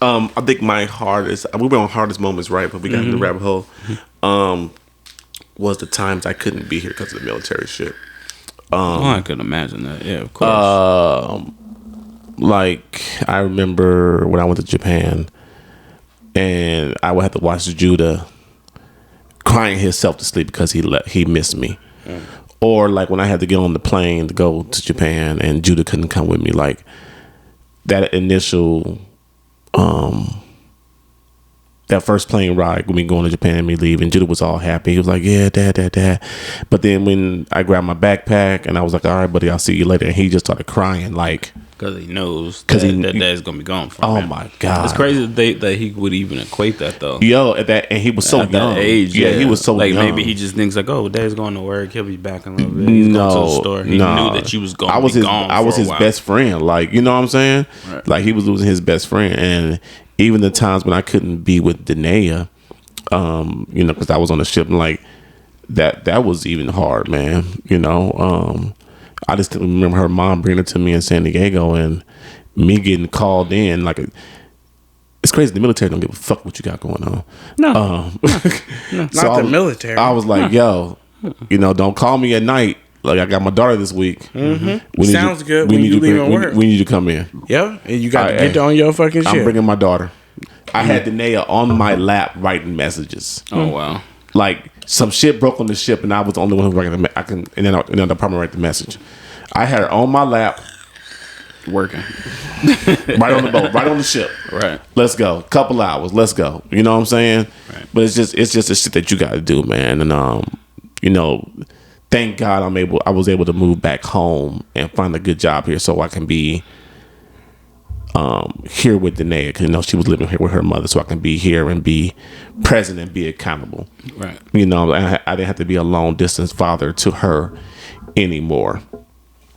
I think my hardest. We were on hardest moments, right? But we got in the rabbit hole. Was the times I couldn't be here because of the military shit. I could imagine that. Yeah, of course. Like I remember when I went to Japan, and I would have to watch Judah crying himself to sleep because he missed me. Or like when I had to get on the plane to go to Japan, and Judah couldn't come with me. Like that initial that first plane ride when we going to Japan and me leaving, Judah was all happy. He was like, yeah, dad. But then when I grabbed my backpack and I was like, all right, buddy, I'll see you later. And he just started crying like. Because he knows that dad's going to be gone from him. Oh, my God. It's crazy that he would even equate that, though. Yo, and he was so young. That age, yeah. He was so like, young. Maybe he just thinks like, oh, dad's going to work. He'll be back in a little bit. He's going to the store. He knew that you was going to be gone I was his best friend. Like, you know what I'm saying? Right. Like, he was losing his best friend. And even the times when I couldn't be with Danae, you know, because I was on the ship, and like, that was even hard, man. You know, I just remember her mom bringing it to me in San Diego and me getting called in. Like, it's crazy. The military don't give a fuck what you got going on. No, so not the military. I was like, yo, you know, don't call me at night. Like, I got my daughter this week. Mm-hmm. Sounds good when you leaving work. We need you to come in. Yeah, and you got to get on your fucking shit. I'm bringing my daughter. I had Danae on my lap writing messages. Oh, wow. Like, some shit broke on the ship, and I was the only one who wrote I can, and then the department write the message. I had her on my lap. Working. Right on the boat, right on the ship. Right. Let's go. Couple hours. Let's go. You know what I'm saying? Right. But it's just the shit that you got to do, man. And you know, thank God I was able to move back home and find a good job here, so I can be here with Danae, because you know she was living here with her mother, so I can be here and be present and be accountable. Right. You know, I didn't have to be a long distance father to her anymore.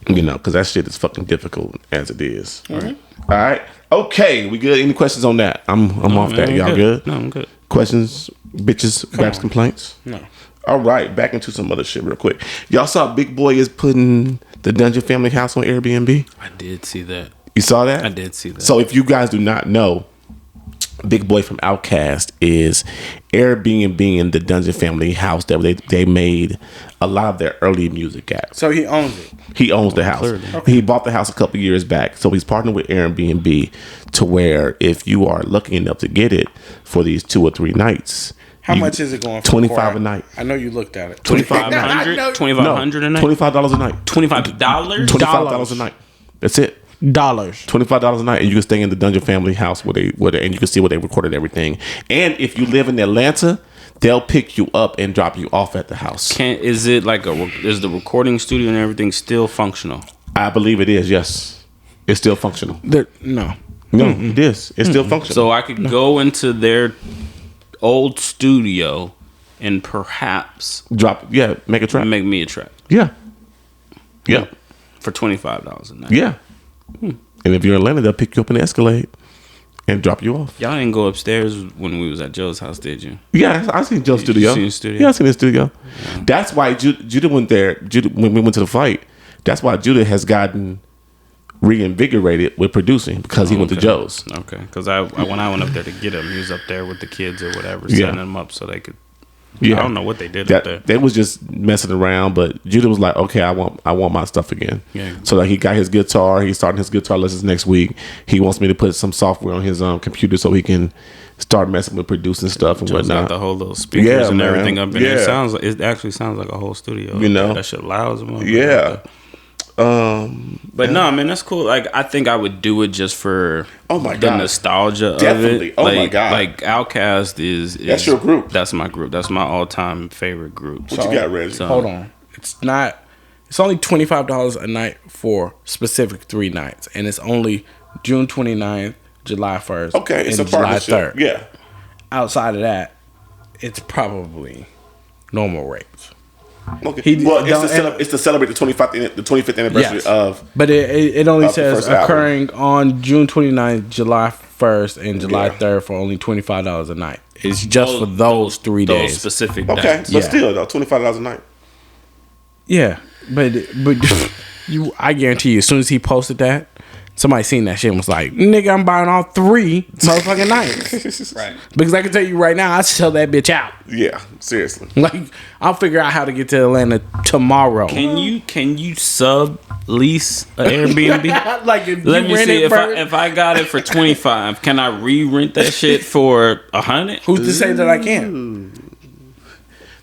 You know, because that shit is fucking difficult as it is. Right. All right. Okay, we good? Any questions on that? I'm off that. Y'all good? No, I'm good. Questions, bitches, raps, complaints? No. All right, back into some other shit real quick. Y'all saw Big Boi is putting the Dungeon family house on Airbnb? I did see that. You saw that? I did see that. So if you guys do not know, Big Boi from OUTKAST is AIRBNB the Dungeon family house that they made a lot of their early music at. So he owns it. He owns the house. Okay. He bought the house a couple years back. So he's partnered with AIRBNB to where if you are lucky enough to get it for these 2 or 3 nights. How much is it going for? $25 a night. I know you looked at it. $2,500 a night? $25 a night. $25? $25 a night. That's it. $25 a night, and you can stay in the Dungeon family house where they and you can see where they recorded everything. And if you live in Atlanta, they'll pick you up and drop you off at the house. Is it like is the recording studio and everything still functional? I believe it is. Yes, it's still functional. No, it is. It's still functional. So I could go into their old studio and perhaps make a track. Make me a track. Yeah. For $25 a night. Yeah. And if you're in Atlanta, they'll pick you up in the Escalade and drop you off. Y'all didn't go upstairs when we was at Joe's house, did you? Yeah, I seen Joe's studio. You seen the studio? Yeah, I seen the studio. Yeah. That's why Judah went there. When we went to the fight, that's why Judah has gotten reinvigorated with producing, because he went to Joe's. Okay, because when I went up there to get him, he was up there with the kids or whatever, setting them up so they could. Yeah, I don't know what they did up there. They was just messing around, but Judah was like, "Okay, I want my stuff again." Yeah. So like he got his guitar. He's starting his guitar lessons next week. He wants me to put some software on his computer so he can start messing with producing stuff and Joe's whatnot. Got the whole little speakers and everything up in there. Yeah. It actually sounds like a whole studio. You know, that shit loud as a motherfucker. Yeah. But no, man, that's cool. Like, I think I would do it just for the nostalgia Definitely. of it. My God. Like OUTKAST is that's your group. That's my group. That's my all-time favorite group. What you got, Reggie? So, hold on. It's only $25 a night for specific 3 nights, and it's only June 29th, July 1st, it's and a July partnership. 3rd. Yeah. Outside of that, it's probably normal rates. Okay. It's to celebrate the 25th anniversary of. But it only says occurring album. on June 29th, July 1st, and July 3rd for only $25 a night. It's just for those 3 days. Those specific days. days. But still though, $25 a night. Yeah, but I guarantee you, as soon as he posted that, somebody seen that shit and was like, "Nigga, I'm buying all 3 motherfucking nights." Right. Because I can tell you right now, I sell that bitch out. Yeah, seriously. Like, I'll figure out how to get to Atlanta tomorrow. Can you sub lease an Airbnb? Like, if Let you me rent see it if I got it for $25, can I re-rent that shit for $100? Who's to say that I can?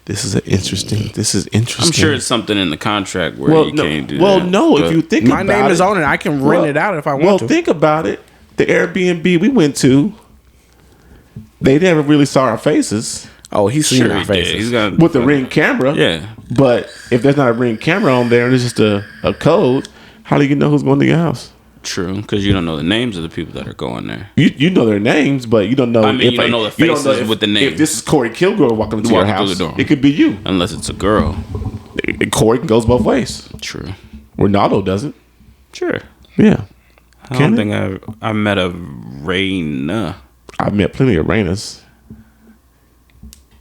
This is interesting. I'm sure it's something in the contract where you can't do that. Well, no, if you think my name is on it, I can rent it out if I want to. Well, think about it. The Airbnb we went to, They never really saw our faces. Oh, he's seen our faces. He's got with the Ring camera. Yeah. But if there's not a Ring camera on there and it's just a code, how do you know who's going to your house? True, because you don't know the names of the people that are going there. You know their names, but you don't know. I mean, you don't know the faces with the names. If this is Corey Kilgore walking into your house, it could be you. Unless it's a girl. Corey goes both ways. True. Ronaldo doesn't. Sure. Yeah. I don't think I met a Raina. I've met plenty of Rainas,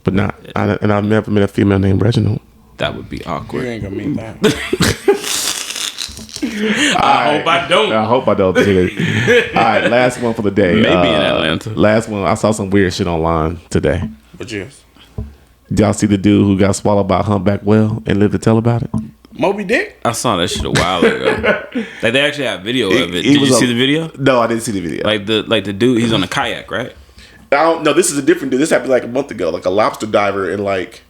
but not. And I've never met a female named Reginald. That would be awkward. You ain't gonna meet that. I hope I don't. I hope I don't. All right, last one for the day. Maybe in Atlanta. Last one. I saw some weird shit online today. What yours? Did y'all see the dude who got swallowed by a humpback whale and lived to tell about it? Moby Dick? I saw that shit a while ago. Like, they actually have video of it. Did you see the video? No, I didn't see the video. Like the dude, he's on a kayak, right? I don't know. This is a different dude. This happened like a month ago. Like a lobster diver in like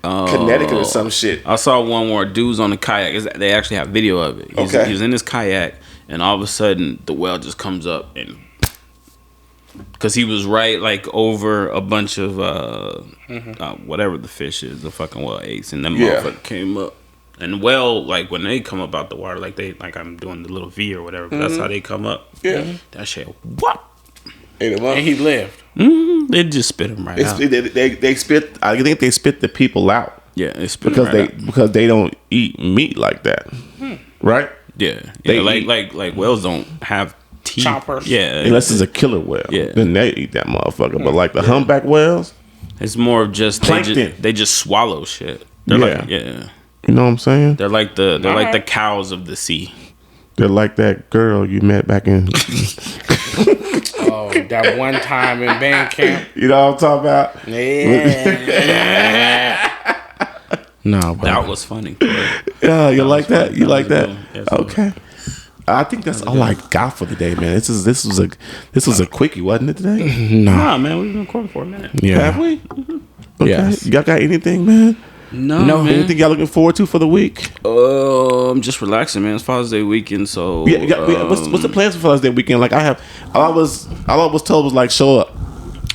Connecticut or some shit. I saw one where dude's on the kayak. They actually have video of it. He's in his kayak, and all of a sudden the whale just comes up and because he was right like over a bunch of whatever the fish is, the fucking whale ate, and then motherfucker came up. And whale, like when they come up out the water, like I'm doing the little V or whatever, but that's how they come up. Yeah, that shit. What? And he lived. They just spit him out. They spit. I think they spit the people out. Yeah, they spit out. Because they don't eat meat like that, right? Yeah, like whales don't have teeth. Choppers. Yeah, unless it's a killer whale. Yeah, then they eat that motherfucker. But like the humpback whales, it's more of just plankton. They just swallow shit. They're like you know what I'm saying? They're like the cows of the sea. They're like that girl you met back in. Oh, that one time in band camp. You know what I'm talking about? Yeah. No, but that was funny. Yeah, you like that? You like that? Yes, okay. I think that's all I got for the day, man. This was a quickie, wasn't it today? Nah, man, we've been recording for a minute. Yeah. Have we? Mm-hmm. Okay. Yes. Y'all got anything, man? No, man. Anything y'all looking forward to for the week? I'm just relaxing, man. It's Father's Day weekend, so what's the plans for Father's Day weekend? Like all I was told was like show up.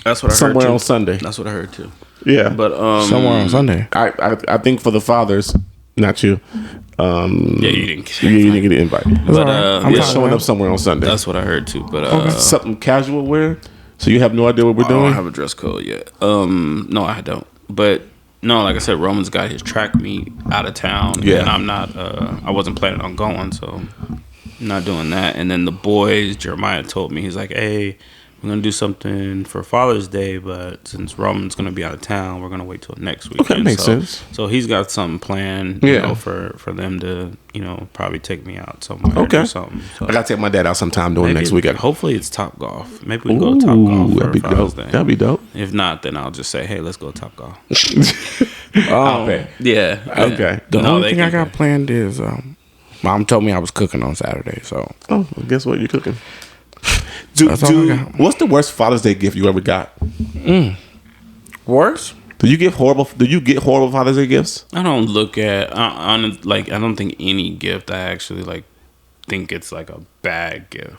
That's what I heard somewhere too. on Sunday. That's what I heard too. Yeah, but somewhere on Sunday. I think for the fathers, not you. Yeah, you didn't get the invite. But I'm showing up somewhere on Sunday. That's what I heard too. But something casual wear. So you have no idea what we're doing? I don't have a dress code yet. No, I don't. But no, like I said, Roman's got his track meet out of town. Yeah, and I'm not. I wasn't planning on going, so I'm not doing that. And then the boys, Jeremiah told me, he's like, "Hey, we're gonna do something for Father's Day, but since Roman's gonna be out of town, we're gonna wait till next weekend." Okay, makes sense. So he's got something planned, you know, for them to, probably take me out somewhere. Okay, or something. So I gotta take my dad out sometime during next weekend. Hopefully, it's Top Golf. Maybe we can go Top Golf for Father's Day. That'd be dope. If not, then I'll just say, "Hey, let's go Top Golf." Yeah. Okay. The only thing I got planned is Mom told me I was cooking on Saturday, so. Oh, well, guess what? You're cooking. What's the worst Father's Day gift you ever got? Worst? Do you get horrible Father's Day gifts? I don't look at I don't think any gift I actually think it's like a bad gift.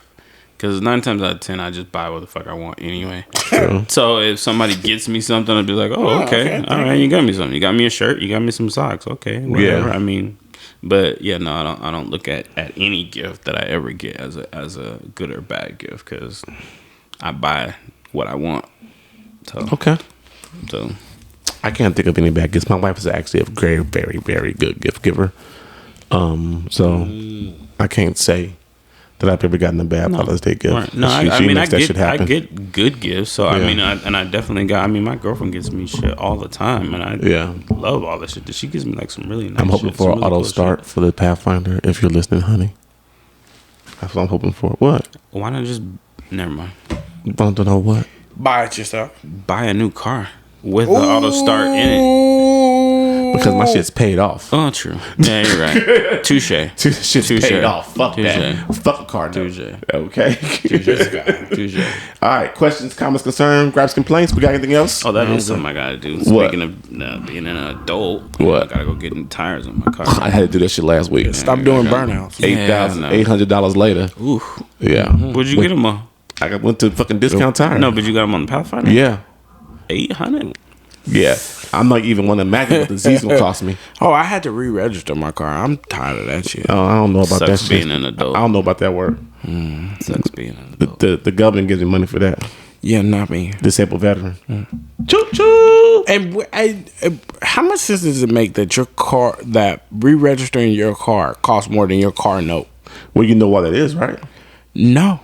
Because 9 times out of 10, I just buy what the fuck I want anyway. So if somebody gets me something, I'd be like, "Oh, okay, all right, you got me something. You got me a shirt. You got me some socks. Okay, whatever." Yeah. I mean, but yeah, no, I don't look at any gift that I ever get as a good or bad gift because I buy what I want. So okay. So I can't think of any bad gifts. My wife is actually a very, very, very good gift giver. So I can't say that I've ever gotten a bad Father's Day gift. Right. No, I get good gifts. So I mean, I definitely got. I mean, my girlfriend gets me shit all the time, and I love all this shit. She gives me like some really nice. I'm hoping for an auto start for the Pathfinder. If you're listening, honey, that's what I'm hoping for. What? Why not just? Never mind. Want to know what? Buy it yourself. Buy a new car with the auto start in it. Because my shit's paid off. Oh, true. Yeah, you're right. Touche. Shit's paid off. Fuck that. Fuck a car. Touche. Okay. Touche. All right. Questions, comments, concerns, gripes, complaints. We got anything else? Oh, that is something I gotta do. Speaking of being an adult, I gotta go get new tires on my car. I had to do that shit last week. Stop doing burnouts. $8,800 later. Ooh. Yeah. Where'd you get them on? I went to fucking Discount Tire. No, but you got them on the Pathfinder? Yeah. $800. Yeah, I'm not even want to imagine what the Z's gonna cost me. Oh, I had to re-register my car. I'm tired of that shit. Oh, I don't know about that shit. Being an adult. I don't know about that word. Sucks being an adult. The government gives me money for that. Yeah, not me. Disabled veteran. Choo choo. And how much sense does it make that your car, that re-registering your car, costs more than your car note? Well, you know why that is, right? No,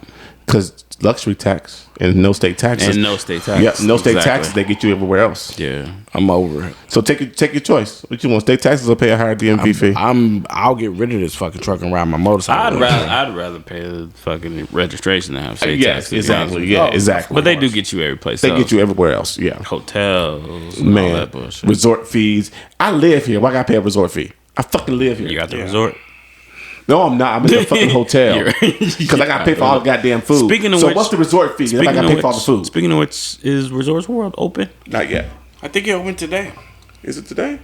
because luxury tax and no state taxes. And no state taxes. Yeah, no state taxes. They get you everywhere else. Yeah, I'm over it. So take your choice. What you want? State taxes or pay a higher DMV fee? I'll get rid of this fucking truck and ride my motorcycle. I'd rather pay the fucking registration than have state taxes. Exactly. Yeah, exactly. But they do get you every place. They get you everywhere else. Yeah, hotels, and all that bullshit. Resort fees. I live here. Why I gotta pay a resort fee? I fucking live here. You got the resort. No, I'm not. I'm in the fucking hotel because I gotta pay for all the goddamn food. What's the resort fee? If I gotta pay for all the food. Speaking of which, is Resorts World open? Not yet. I think it opened today. Is it today?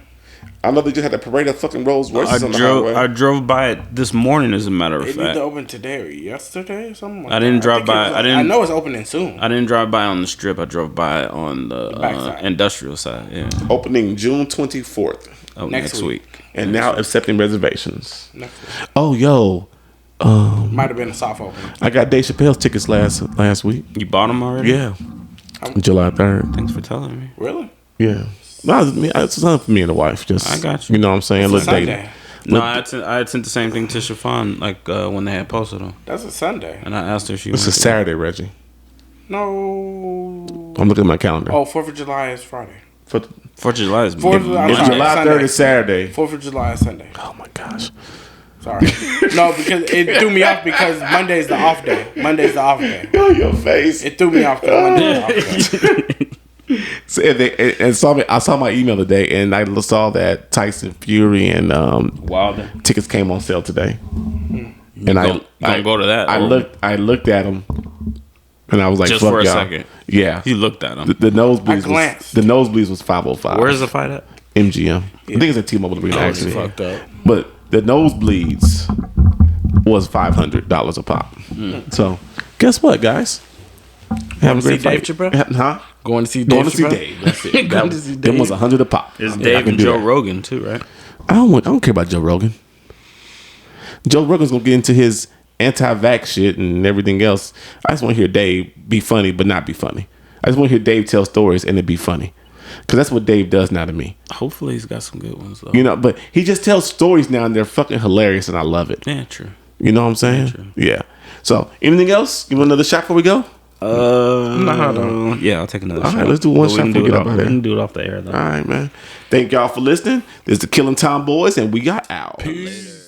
I know they just had a parade of fucking Rolls Royces on the highway. I drove by it this morning, as a matter of fact. It either open today or yesterday or something like I didn't drive by. I know it's opening soon. I didn't drive by on the strip. I drove by on the industrial side. Yeah. Opening June 24th. Next week. And now accepting reservations. Oh, yo. Might have been a soft opening. I got Dave Chappelle's tickets last week. You bought them already? Yeah. July 3rd. Thanks for telling me. Really? Yeah. No, it's something for me and the wife. Just I got you. You know what I'm saying? Look, Sunday. No, I had sent the same thing to Chiffon, like when they had posted them. That's a Sunday. And I asked her if she. It's a Saturday, Reggie. No. I'm looking at my calendar. Oh, 4th of July is Friday. 4th of July is July 3rd is Saturday. 4th of July is Sunday. Oh my gosh. Sorry. No, because it threw me off because Monday's the off day. Oh, your face. It threw me off because Monday's the off day. So, I saw my email today, and I saw that Tyson Fury and Wilder tickets came on sale today. And I go to that. I looked at them, and I was like, just fuck for a y'all. second. Yeah, you looked at them. The nosebleeds was 505. Where's the fight at? MGM. Yeah. I think it's at T-Mobile Arena. Actually, fucked up. But the nosebleeds was $500 a pop. So guess what, guys? Have a great fight, huh? Going to see Dave. That's it. That was $100 a pop. It's Dave and Joe Rogan too, right? I don't care about Joe Rogan. Joe Rogan's gonna get into his anti-vax shit and everything else. I just want to hear Dave be funny, but not be funny. I just want to hear Dave tell stories and it be funny, because that's what Dave does now to me. Hopefully, he's got some good ones though. You know, but he just tells stories now and they're fucking hilarious, and I love it. Yeah, true. You know what I'm saying? Yeah, true. Yeah. So, anything else? You want another shot before we go? No. Yeah, I'll take another shot. All right, let's do one shot before we get up out We there. can do it off the air though. All right, man. Thank y'all for listening. This is the Killing Tyme Boyz, and we got out. Peace.